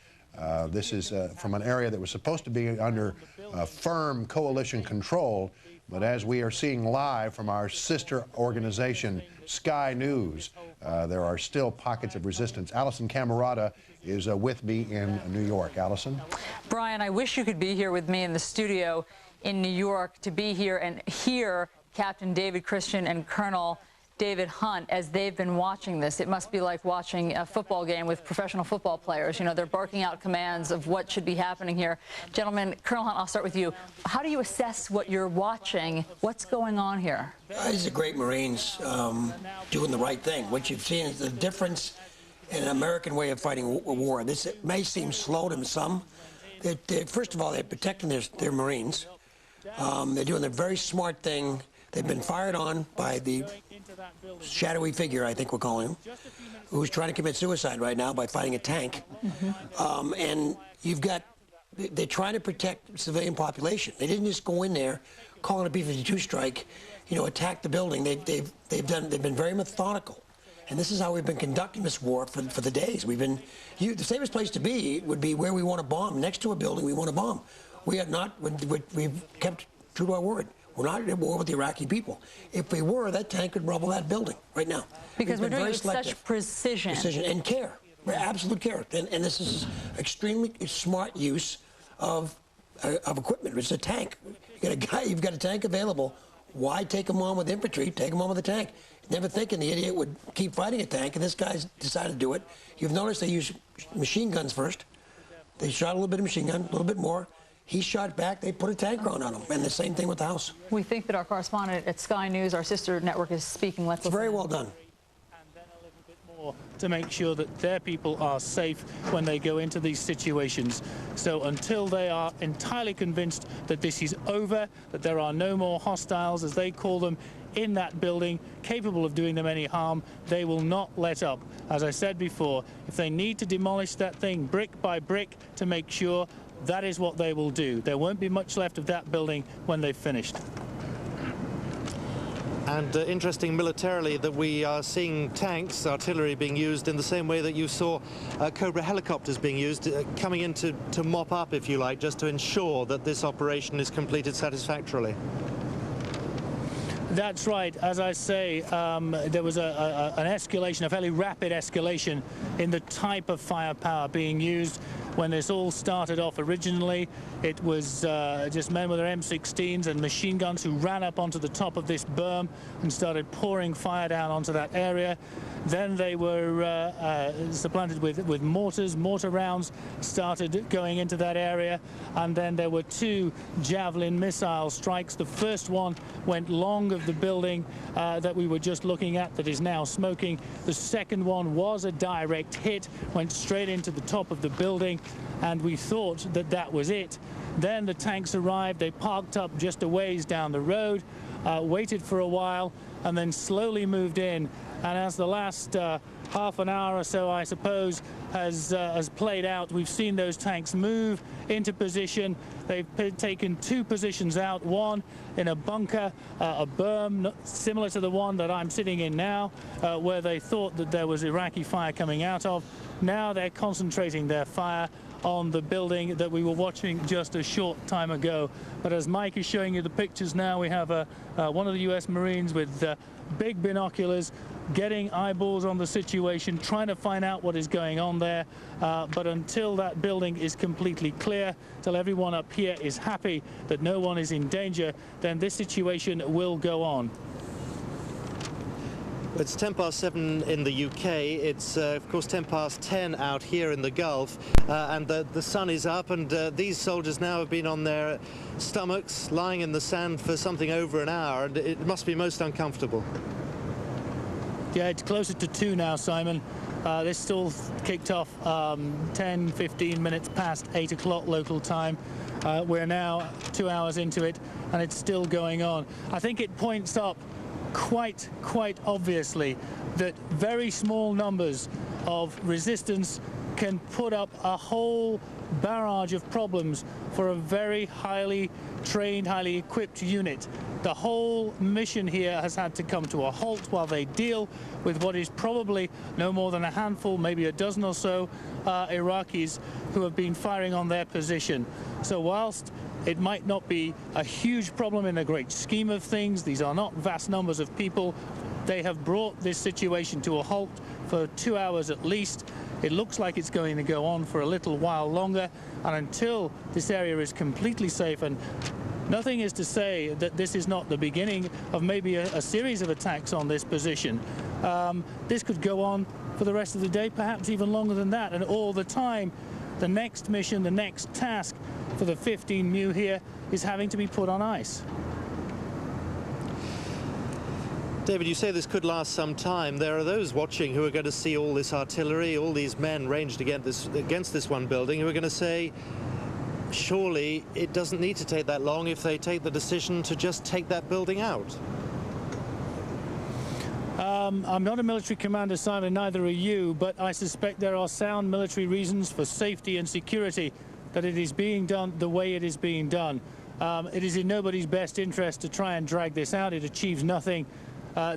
This is from an area that was supposed to be under firm coalition control. But as we are seeing live from our sister organization, Sky News, there are still pockets of resistance. Allison Camerata is with me in New York. Allison? Brian, I wish you could be here with me in the studio in New York to be here and hear Captain David Christian and Colonel David Hunt as they've been watching this. It must be like watching a football game with professional football players. You know, they're barking out commands of what should be happening here. Gentlemen, Colonel Hunt, I'll start with you. How do you assess what you're watching? What's going on here? These are great Marines doing the right thing. What you've seen is the difference in an American way of fighting a war. This may seem slow to some. First of all, they're protecting their Marines. They're doing a very smart thing. They've been fired on by the shadowy figure, I think we're calling him, who's trying to commit suicide right now by fighting a tank. And they're trying to protect the civilian population. They didn't just go in there, call it a B-52 strike, you know, attack the building. They've been very methodical. And this is how we've been conducting this war for the days. The safest place to be would be where we want to bomb, next to a building we want to bomb. We are not, we've kept true to our word. We're not at war with the Iraqi people. If we were, that tank could rubble that building right now. Because we're doing it with such precision. Precision and care, absolute care. And this is extremely smart use of equipment. It's a tank. You've got a tank available. Why take them on with infantry? Take them on with a tank. Never thinking the idiot would keep fighting a tank, and this guy's decided to do it. You've noticed they use machine guns first. They shot a little bit of machine gun, a little bit more. He shot back, they put a tank round on him, and the same thing with the house. We think that our correspondent at Sky News, our sister network, is speaking. Let's listen. Very well done. To make sure that their people are safe when they go into these situations. So until they are entirely convinced that this is over, that there are no more hostiles, as they call them, in that building, capable of doing them any harm, they will not let up. As I said before, if they need to demolish that thing brick by brick to make sure, that is what they will do. There won't be much left of that building when they've finished. And interesting militarily that we are seeing tanks, artillery being used in the same way that you saw Cobra helicopters being used, coming in to mop up, if you like, just to ensure that this operation is completed satisfactorily. That's right. As I say, there was an escalation, a fairly rapid escalation in the type of firepower being used. When this all started off originally, it was just men with their M16s and machine guns who ran up onto the top of this berm and started pouring fire down onto that area. Then they were supplanted with mortars. Mortar rounds started going into that area, and then there were 2 Javelin missile strikes. The first one went long of the building that we were just looking at that is now smoking. The second one was a direct hit, went straight into the top of the building, and we thought that that was it. Then the tanks arrived. They parked up just a ways down the road, waited for a while, and then slowly moved in. And as the last half an hour or so, I suppose, has played out, we've seen those tanks move into position. They've taken 2 positions out, one in a bunker, a berm similar to the one that I'm sitting in now, where they thought that there was Iraqi fire coming out of. Now they're concentrating their fire on the building that we were watching just a short time ago. But as Mike is showing you the pictures now, we have one of the U.S. Marines with big binoculars getting eyeballs on the situation, trying to find out what is going on there. But until that building is completely clear, till everyone up here is happy that no one is in danger, then this situation will go on. It's 7:10 in the UK. It's, of course, 10:10 out here in the Gulf. And the sun is up, and these soldiers now have been on their stomachs, lying in the sand for something over an hour, and it must be most uncomfortable. Yeah, it's closer to 2 now, Simon. This still kicked off 10, 15 minutes past 8 o'clock local time. We're now 2 hours into it, and it's still going on. I think it points up quite obviously that very small numbers of resistance can put up a whole barrage of problems for a very highly trained, highly equipped unit. The whole mission here has had to come to a halt while they deal with what is probably no more than a handful, maybe a dozen or so Iraqis who have been firing on their position. So whilst it might not be a huge problem in the great scheme of things, these are not vast numbers of people, they have brought this situation to a halt for 2 hours at least. It looks like it's going to go on for a little while longer, and until this area is completely safe, and nothing is to say that this is not the beginning of maybe a series of attacks on this position. This could go on for the rest of the day, perhaps even longer than that, and all the time the next mission, the next task for the 15 MEU here is having to be put on ice. David, you say this could last some time. There are those watching who are going to see all this artillery, all these men ranged against this one building, who are going to say, surely it doesn't need to take that long if they take the decision to just take that building out. I'm not a military commander, Simon, neither are you, but I suspect there are sound military reasons for safety and security that it is being done the way it is being done. It is in nobody's best interest to try and drag this out. It achieves nothing.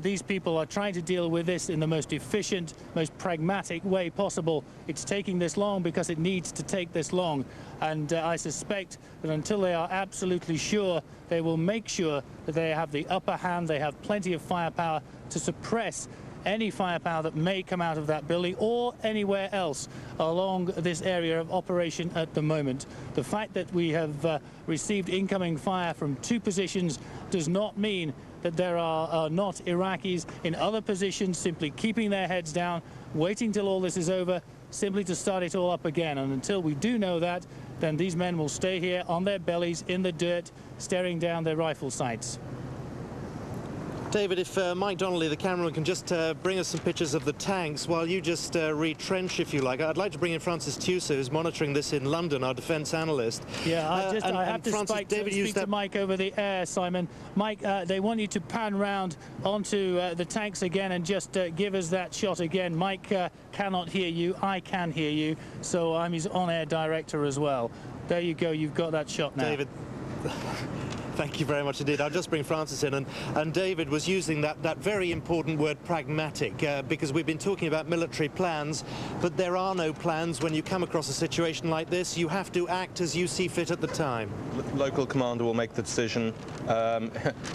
These people are trying to deal with this in the most efficient, most pragmatic way possible. It's taking this long because it needs to take this long. And I suspect that until they are absolutely sure, they will make sure that they have the upper hand, they have plenty of firepower to suppress any firepower that may come out of that building or anywhere else along this area of operation at the moment. The fact that we have received incoming fire from 2 positions does not mean that there are not Iraqis in other positions simply keeping their heads down, waiting till all this is over, simply to start it all up again. And until we do know that, then these men will stay here on their bellies in the dirt, staring down their rifle sights. David, if Mike Donnelly, the cameraman, can just bring us some pictures of the tanks while you just retrench, if you like. I'd like to bring in Francis Tusa, who's monitoring this in London, our defence analyst. Yeah, I have to Francis, speak to Mike over the air, Simon. Mike, they want you to pan round onto the tanks again and just give us that shot again. Mike cannot hear you. I can hear you, so I'm his on-air director as well. There you go. You've got that shot now. David. Thank you very much indeed. I'll just bring Francis in. And David was using that very important word pragmatic because we've been talking about military plans, but there are no plans when you come across a situation like this. You have to act as you see fit at the time. Local commander will make the decision.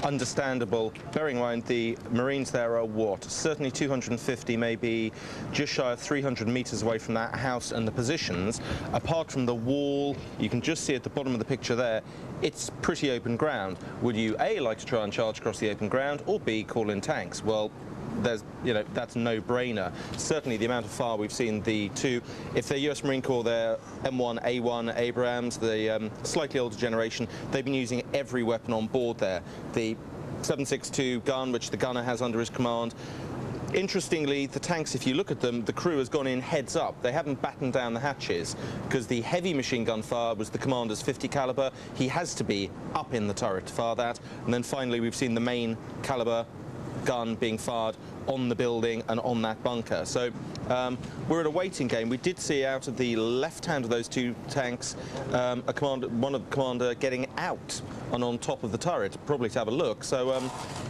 Understandable. Bearing in mind the Marines there are what? Certainly 250, maybe just shy of 300 meters away from that house and the positions. Apart from the wall, you can just see at the bottom of the picture there, it's pretty open ground. Would you A, like to try and charge across the open ground, or B, call in tanks? Well, there's, that's a no-brainer. Certainly the amount of fire we've seen, the 2, if they're US Marine Corps, they're M1A1 Abrams, the slightly older generation, they've been using every weapon on board there. The 7.62 gun, which the gunner has under his command. Interestingly, the tanks, if you look at them, the crew has gone in heads up. They haven't battened down the hatches because the heavy machine gun fire was the commander's 50 caliber. He has to be up in the turret to fire that. And then finally, we've seen the main caliber gun being fired on the building and on that bunker. So we're at a waiting game. We did see out of the left hand of those 2 tanks one of the commander getting out and on top of the turret, probably to have a look. So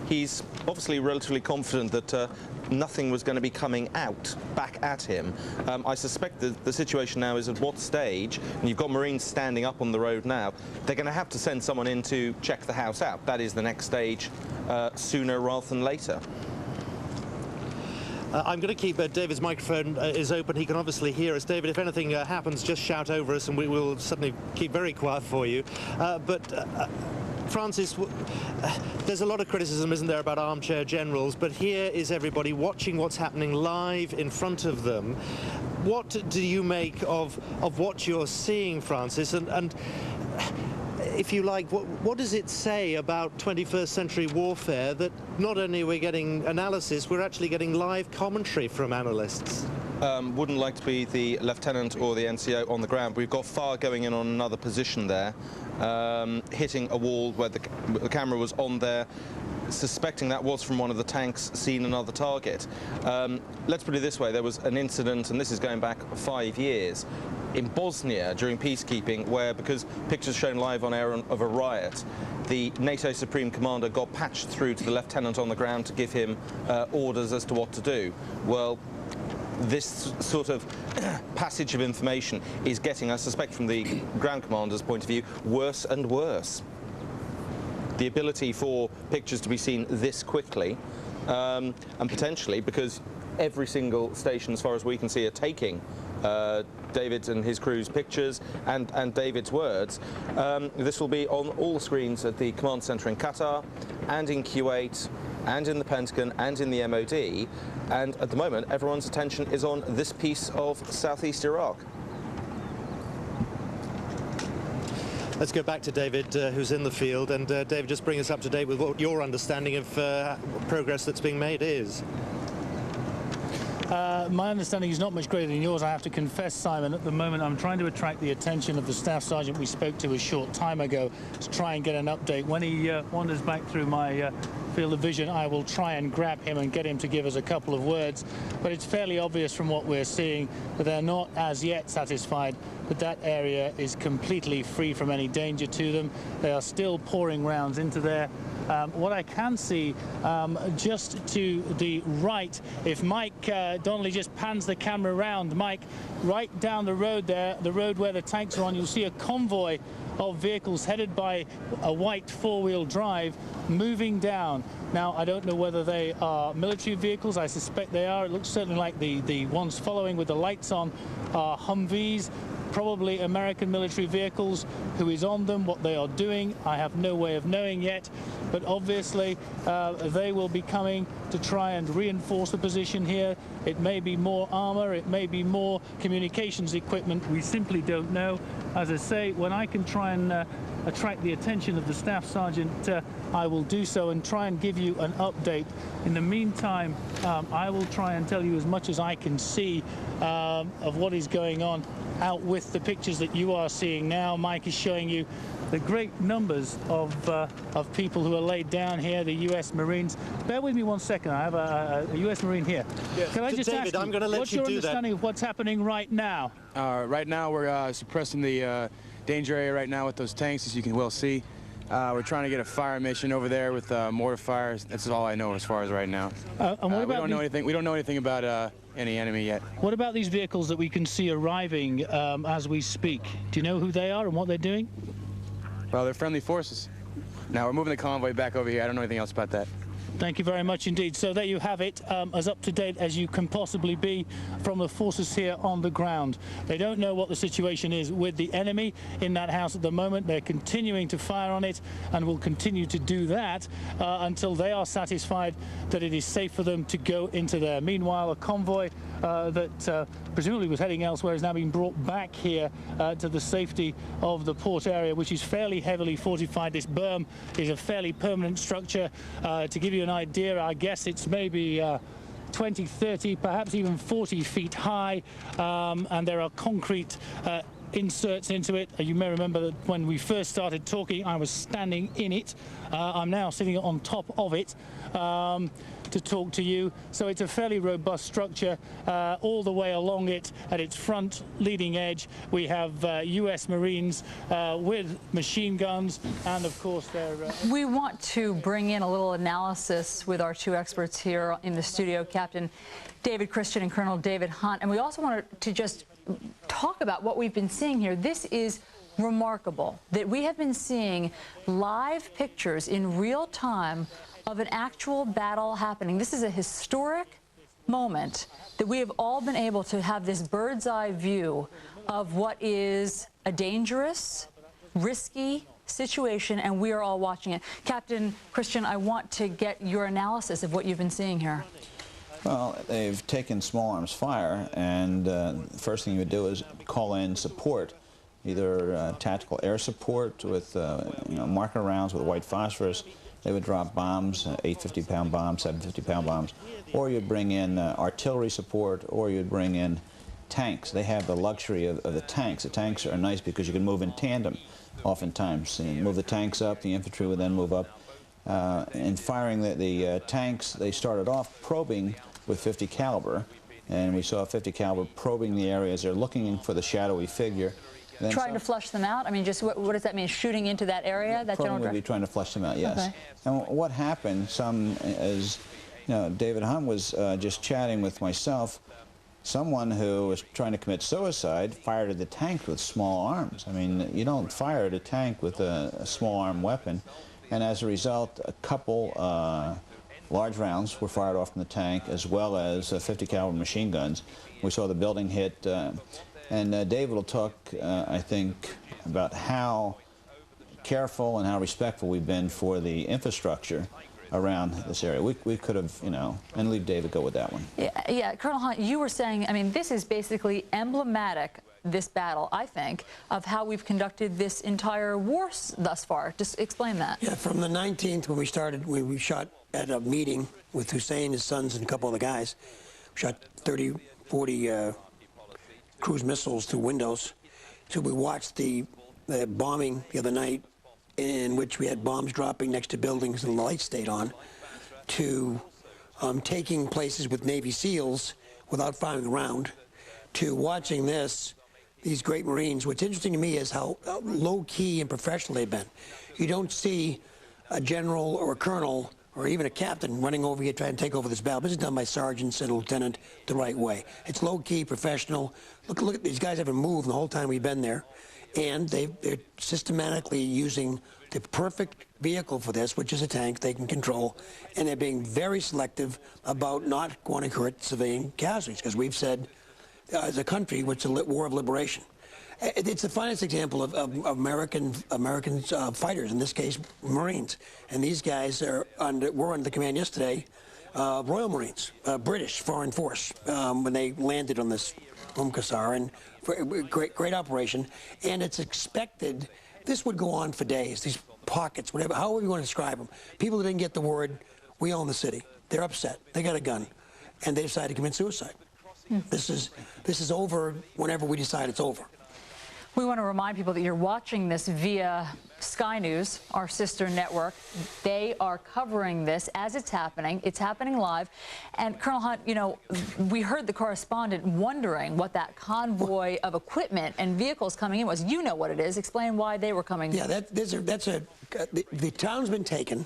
he's obviously relatively confident that nothing was going to be coming out back at him. I suspect that the situation now is at what stage, and you've got Marines standing up on the road now, they're going to have to send someone in to check the house out. That is the next stage, sooner rather than later. I'm going to keep David's microphone is open. He can obviously hear us. David, if anything happens, just shout over us and we will suddenly keep very quiet for you. Francis, there's a lot of criticism, isn't there, about armchair generals, but here is everybody watching what's happening live in front of them. What do you make of what you're seeing, Francis? And if you like, what does it say about 21st century warfare that not only are we getting analysis, we're actually getting live commentary from analysts? Wouldn't like to be the lieutenant or the NCO on the ground. We've got Farr going in on another position there, hitting a wall where the camera was on there, suspecting that was from one of the tanks, seen another target. Let's put it this way, there was an incident, and this is going back 5 years, in Bosnia during peacekeeping, where, because pictures shown live on air of a riot, the NATO Supreme Commander got patched through to the lieutenant on the ground to give him orders as to what to do. Well, this sort of passage of information is getting, I suspect from the ground commander's point of view, worse and worse. The ability for pictures to be seen this quickly, and potentially, because every single station, as far as we can see, are taking David and his crew's pictures and David's words. This will be on all the screens at the command centre in Qatar and in Kuwait and in the Pentagon and in the MOD, and at the moment everyone's attention is on this piece of southeast Iraq. Let's go back to David, who's in the field, and David, just bring us up to date with what your understanding of progress that's being made is. My understanding is not much greater than yours, I have to confess, Simon. At the moment, I'm trying to attract the attention of the staff sergeant we spoke to a short time ago to try and get an update. When he wanders back through my field of vision, I will try and grab him and get him to give us a couple of words. But it's fairly obvious from what we're seeing that they're not as yet satisfied that that area is completely free from any danger to them. They are still pouring rounds into there. What I can see just to the right, if Mike Donnelly just pans the camera around, Mike, right down the road there, the road where the tanks are on, you'll see a convoy of vehicles headed by a white four-wheel drive moving down. Now, I don't know whether they are military vehicles. I suspect they are. It looks certainly like the ones following with the lights on are Humvees, probably American military vehicles. Who is on them, what they are doing, I have no way of knowing yet. But obviously, they will be coming to try and reinforce the position here. It may be more armor, it may be more communications equipment. We simply don't know. As I say, when I can try and attract the attention of the staff sergeant, I will do so and try and give you an update. In the meantime, I will try and tell you as much as I can see of what is going on out with the pictures that you are seeing now. Mike is showing you the great numbers of people who are laid down here, the U.S. Marines. Bear with me 1 second. I have a U.S. Marine here. Yeah. Can I just David, ask I'm going to let what's you your do understanding of what's happening right now? Right now, we're suppressing the danger area right now with those tanks, as you can well see. We're trying to get a fire mission over there with mortar fires. That's all I know as far as right now. And what about we don't know anything. We don't know anything about any enemy yet. What about these vehicles that we can see arriving as we speak? Do you know who they are and what they're doing? Well, they're friendly forces. Now we're moving the convoy back over here. I don't know anything else about that. Thank you very much indeed. So there you have it, as up to date as you can possibly be from the forces here on the ground. They don't know what the situation is with the enemy in that house at the moment. They're continuing to fire on it and will continue to do that until they are satisfied that it is safe for them to go into there. Meanwhile, a convoy that presumably was heading elsewhere is now being brought back here to the safety of the port area, which is fairly heavily fortified. This berm is a fairly permanent structure. To give you an idea, I guess it's maybe 20, 30, perhaps even 40 feet high, and there are concrete inserts into it. You may remember that when we first started talking, I was standing in it. I'm now sitting on top of it to talk to you. So it's a fairly robust structure all the way along it. At its front leading edge, we have U.S. Marines with machine guns, and of course they're... We want to bring in a little analysis with our two experts here in the studio, Captain David Christian and Colonel David Hunt, and we also wanted to just talk about what we've been seeing here. This is remarkable that we have been seeing live pictures in real time of an actual battle happening. This is a historic moment that we have all been able to have this bird's eye view of what is a dangerous, risky situation, and we are all watching it. Captain Christian, I want to get your analysis of what you've been seeing here. Well, they've taken small arms fire, and the first thing you would do is call in support, either tactical air support with marker rounds with white phosphorus. They would drop bombs, 850-pound bombs, 750-pound bombs, or you'd bring in artillery support, or you'd bring in tanks. They have the luxury of the tanks. The tanks are nice because you can move in tandem oftentimes. You move the tanks up, the infantry would then move up. In firing the tanks, they started off probing with 50 caliber, and we saw 50 caliber probing the areas. They're looking for the shadowy figure. Then trying to flush them out? I mean, just what does that mean? Shooting into that area? That probing would be trying to flush them out, yes. Okay. And what happened, David Hunt was just chatting with myself. Someone who was trying to commit suicide fired at the tank with small arms. I mean, you don't fire at a tank with a small arm weapon. And as a result, a couple large rounds were fired off from the tank, as well as 50 caliber machine guns. We saw the building hit. And David will talk, I think, about how careful and how respectful we've been for the infrastructure around this area. We could have, and leave David go with that one. Yeah, Colonel Hunt, you were saying, I mean, this is basically emblematic, this battle, I think, of how we've conducted this entire war thus far. Just explain that. Yeah, from the 19th when we started, we shot at a meeting with Hussein, his sons, and a couple of the guys. We shot 30, 40 cruise missiles through windows. So we watched the bombing the other night, in which we had bombs dropping next to buildings and the lights stayed on, to taking places with Navy SEALs without firing a round, to watching these great Marines. What's interesting to me is how low-key and professional they've been. You don't see a general or a colonel or even a captain running over here trying to take over this battle. This is done by sergeants and lieutenant the right way. It's low-key, professional. Look at these guys haven't moved the whole time we've been there. And they're systematically using the perfect vehicle for this, which is a tank they can control, and they're being very selective about not going to hurt civilian casualties, because we've said, as a country, it's a war of liberation. It's the finest example of American fighters, in this case, Marines. And these guys were under the command yesterday, Royal Marines, British Foreign Force, when they landed on this Qasr, and great operation. And it's expected this would go on for days. These pockets, whatever, however you want to describe them. People that didn't get the word, we own the city. They're upset. They got a gun, and they decided to commit suicide. This is over whenever we decide it's over. We want to remind people that you're watching this via Sky News, our sister network. They are covering this as it's happening. It's happening live. And Colonel Hunt, we heard the correspondent wondering what that convoy of equipment and vehicles coming in was. You know what it is. Explain why they were coming. Yeah, the town's been taken.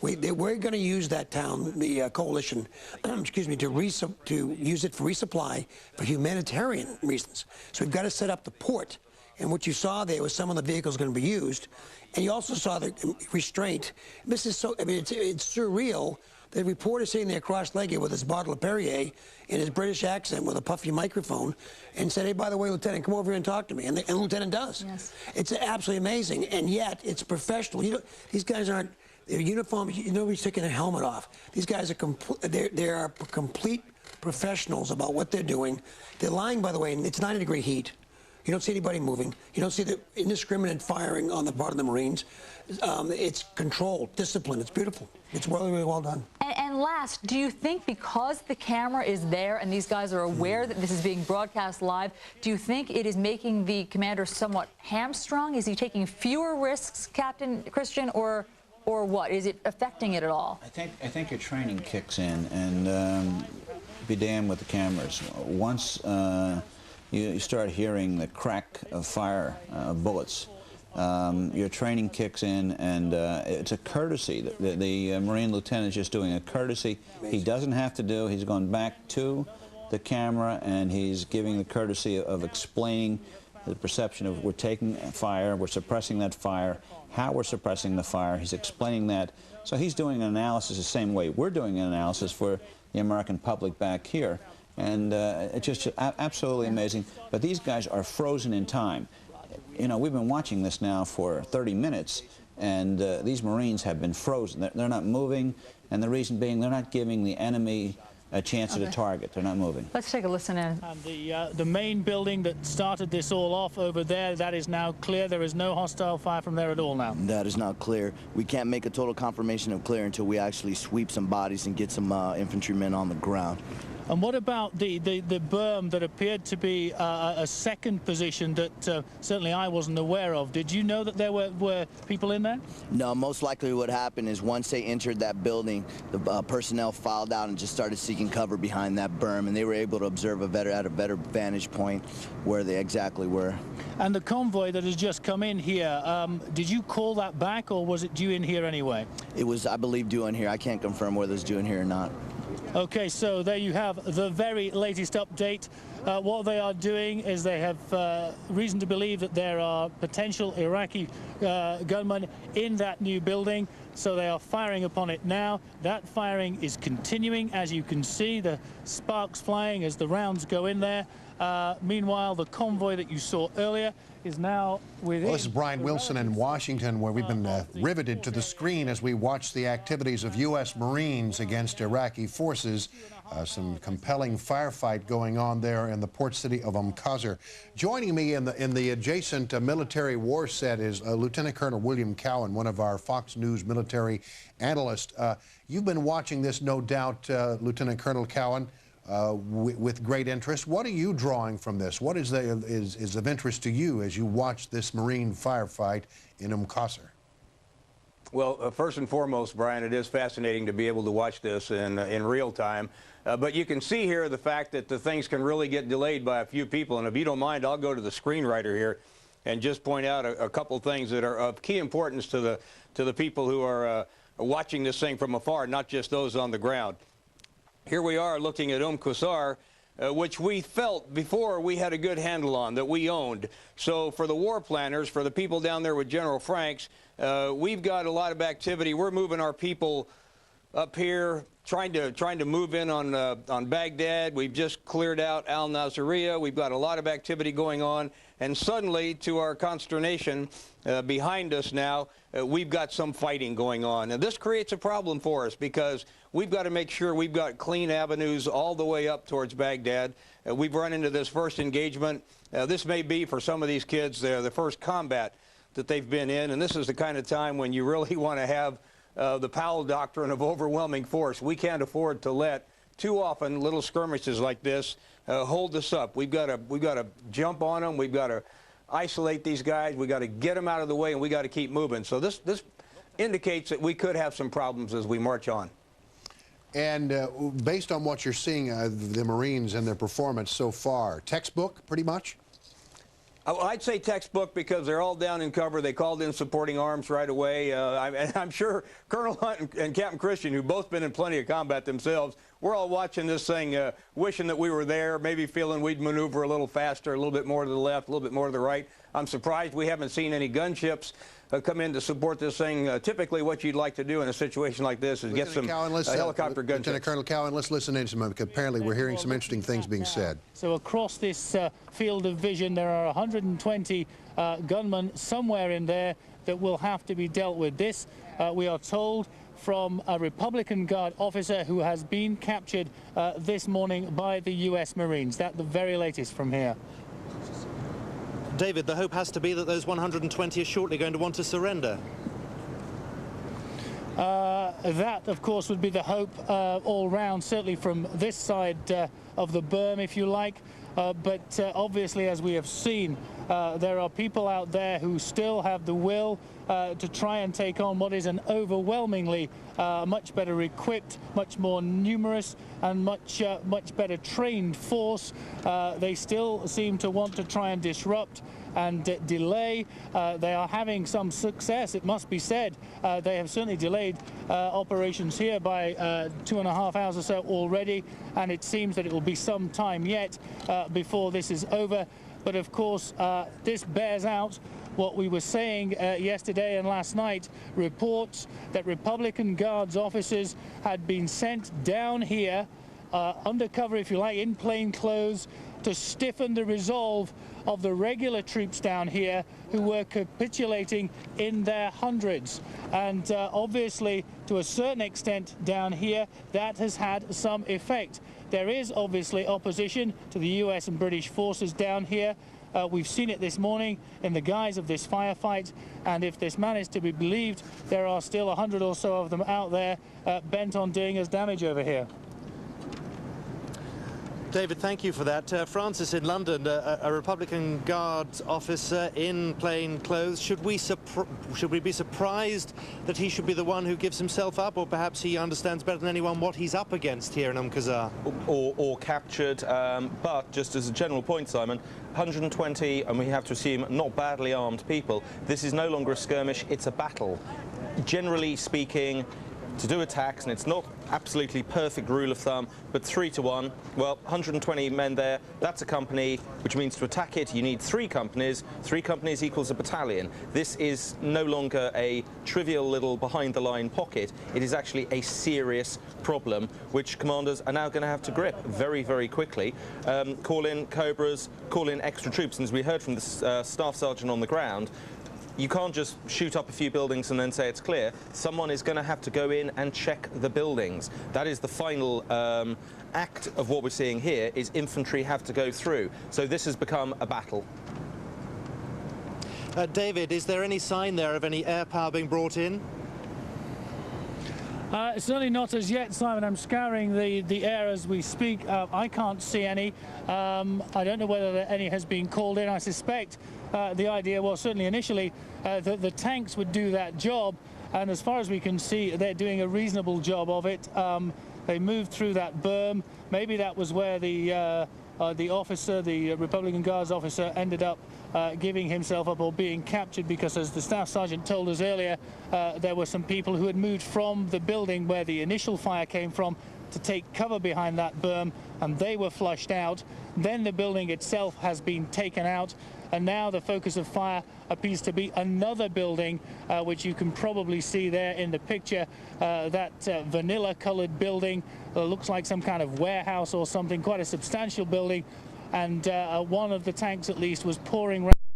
We're going to use that town, the coalition, excuse me, to use it for resupply for humanitarian reasons. So we've got to set up the port. And what you saw there was some of the vehicles going to be used. And you also saw the restraint. This is so, I mean, it's surreal. The reporter sitting there cross-legged with his bottle of Perrier in his British accent with a puffy microphone and said, hey, by the way, Lieutenant, come over here and talk to me. And the Lieutenant does. Yes. It's absolutely amazing. And yet, it's professional. These guys aren't, their uniforms, nobody's taking a helmet off. These guys are complete professionals about what they're doing. They're lying, by the way, and it's 90-degree heat. You don't see anybody moving. You don't see the indiscriminate firing on the part of the Marines. It's controlled, disciplined. It's beautiful. It's really, really well done. And last, do you think because the camera is there and these guys are aware that this is being broadcast live, do you think it is making the commander somewhat hamstrung? Is he taking fewer risks, Captain Christian, or what? Is it affecting it at all? I think your training kicks in, and be damned with the cameras. Once you start hearing the crack of fire, bullets, your training kicks in, and it's a courtesy. The Marine lieutenant is just doing a courtesy. He doesn't have to do. He's gone back to the camera, and he's giving the courtesy of explaining the perception of we're taking fire, we're suppressing that fire, how we're suppressing the fire. He's explaining that. So he's doing an analysis the same way we're doing an analysis for the American public back here. And it's just absolutely amazing. But these guys are frozen in time. You know, we've been watching this now for 30 minutes, and these Marines have been frozen. They're not moving, and the reason being they're not giving the enemy a chance at a target. They're not moving. Let's take a listen in. And the main building that started this all off over there, that is now clear. There is no hostile fire from there at all now. That is not clear. We can't make a total confirmation of clear until we actually sweep some bodies and get some infantrymen on the ground. And what about the berm that appeared to be a second position that certainly I wasn't aware of? Did you know that there were people in there? No, most likely what happened is once they entered that building, the personnel filed out and just started seeking cover behind that berm, and they were able to observe at a better vantage point where they exactly were. And the convoy that has just come in here, did you call that back, or was it due in here anyway? It was, I believe, due in here. I can't confirm whether it's due in here or not. Okay, so there you have the very latest update. What they are doing is they have reason to believe that there are potential Iraqi gunmen in that new building, so they are firing upon it now. That firing is continuing, as you can see, the sparks flying as the rounds go in there. Meanwhile, the convoy that you saw earlier is now within... Well, this is Brian Wilson in Washington, where we've been riveted to the screen as we watch the activities of U.S. Marines against Iraqi forces. Some compelling firefight going on there in the port city of Qasr. Joining me in the adjacent military war set is Lieutenant Colonel William Cowan, one of our Fox News military analysts. You've been watching this, no doubt, Lieutenant Colonel Cowan, with great interest. What are you drawing from this? What is of interest to you as you watch this Marine firefight in Qasr? Well, first and foremost, Brian, it is fascinating to be able to watch this in real time. But you can see here the fact that the things can really get delayed by a few people. And if you don't mind, I'll go to the screenwriter here and just point out a couple things that are of key importance to the people who are watching this thing from afar, not just those on the ground. Here we are looking at Qasr, which we felt before we had a good handle on, that we owned. So for the war planners, for the people down there with General Franks, we've got a lot of activity. We're moving our people up here, trying to move in on Baghdad. We've just cleared out Al-Nasiriyah. We've got a lot of activity going on. And suddenly, to our consternation, behind us now, we've got some fighting going on. And this creates a problem for us because we've got to make sure we've got clean avenues all the way up towards Baghdad. We've run into this first engagement. This may be, for some of these kids, the first combat that they've been in. And this is the kind of time when you really want to have the Powell doctrine of overwhelming force. We can't afford to let too often little skirmishes like this hold us up. We've got to jump on them. We've got to isolate these guys. We've got to get them out of the way, and we got to keep moving. So this indicates that we could have some problems as we march on. And based on what you're seeing, the Marines and their performance so far, textbook pretty much? I'd say textbook because they're all down in cover. They called in supporting arms right away. I'm sure Colonel Hunt and Captain Christian, who've both been in plenty of combat themselves, we're all watching this thing, wishing that we were there, maybe feeling we'd maneuver a little faster, a little bit more to the left, a little bit more to the right. I'm surprised we haven't seen any gunships come in to support this thing. Typically what you'd like to do in a situation like this is get some helicopter gunships. Lieutenant Colonel Cowan, let's listen in some, because apparently we're hearing some interesting things being said. So across this field of vision, there are 120 gunmen somewhere in there that will have to be dealt with. This, we are told, from a Republican Guard officer who has been captured this morning by the U.S. Marines. That's the very latest from here. David, the hope has to be that those 120 are shortly going to want to surrender. That, of course, would be the hope all round, certainly from this side of the berm, if you like. But obviously, as we have seen, there are people out there who still have the will to try and take on what is an overwhelmingly much better equipped, much more numerous and much better trained force. They still seem to want to try and disrupt and delay. They are having some success, it must be said. They have certainly delayed operations here by 2.5 hours or so already, and it seems that it will be some time yet before this is over. But of course, this bears out what we were saying yesterday and last night, reports that Republican Guards officers had been sent down here, undercover if you like, in plain clothes, to stiffen the resolve of the regular troops down here who were capitulating in their hundreds. And obviously, to a certain extent down here, that has had some effect. There is obviously opposition to the US and British forces down here. We've seen it this morning in the guise of this firefight, and if this man is to be believed, there are still 100 or so of them out there bent on doing us damage over here. David, thank you for that. Francis in London, a Republican Guards officer in plain clothes. Should we be surprised that he should be the one who gives himself up, or perhaps he understands better than anyone what he's up against here in Qasar? Or captured, but just as a general point, Simon, 120, and we have to assume not badly armed people. This is no longer a skirmish, it's a battle. Generally speaking, to do attacks, and it's not absolutely perfect rule of thumb, but 3 to 1. Well, 120 men there, that's a company, which means to attack it, you need 3 companies. 3 companies equals a battalion. This is no longer a trivial little behind-the-line pocket. It is actually a serious problem, which commanders are now going to have to grip very, very quickly. Call in Cobras, call in extra troops, and as we heard from the staff sergeant on the ground, you can't just shoot up a few buildings and then say it's clear. Someone is going to have to go in and check the buildings. That is the final act of what we're seeing here, is infantry have to go through. So this has become a battle. David, is there any sign there of any air power being brought in? Certainly not as yet, Simon. I'm scouring the air as we speak. I can't see any. I don't know whether any has been called in. I suspect the idea was certainly initially that the tanks would do that job, and as far as we can see, they're doing a reasonable job of it. They moved through that berm. Maybe that was where the officer, the Republican Guards officer, ended up giving himself up or being captured, because as the staff sergeant told us earlier, there were some people who had moved from the building where the initial fire came from to take cover behind that berm, and they were flushed out. Then the building itself has been taken out, and now the focus of fire appears to be another building, which you can probably see there in the picture. That vanilla-colored building looks like some kind of warehouse or something, quite a substantial building, and one of the tanks at least was pouring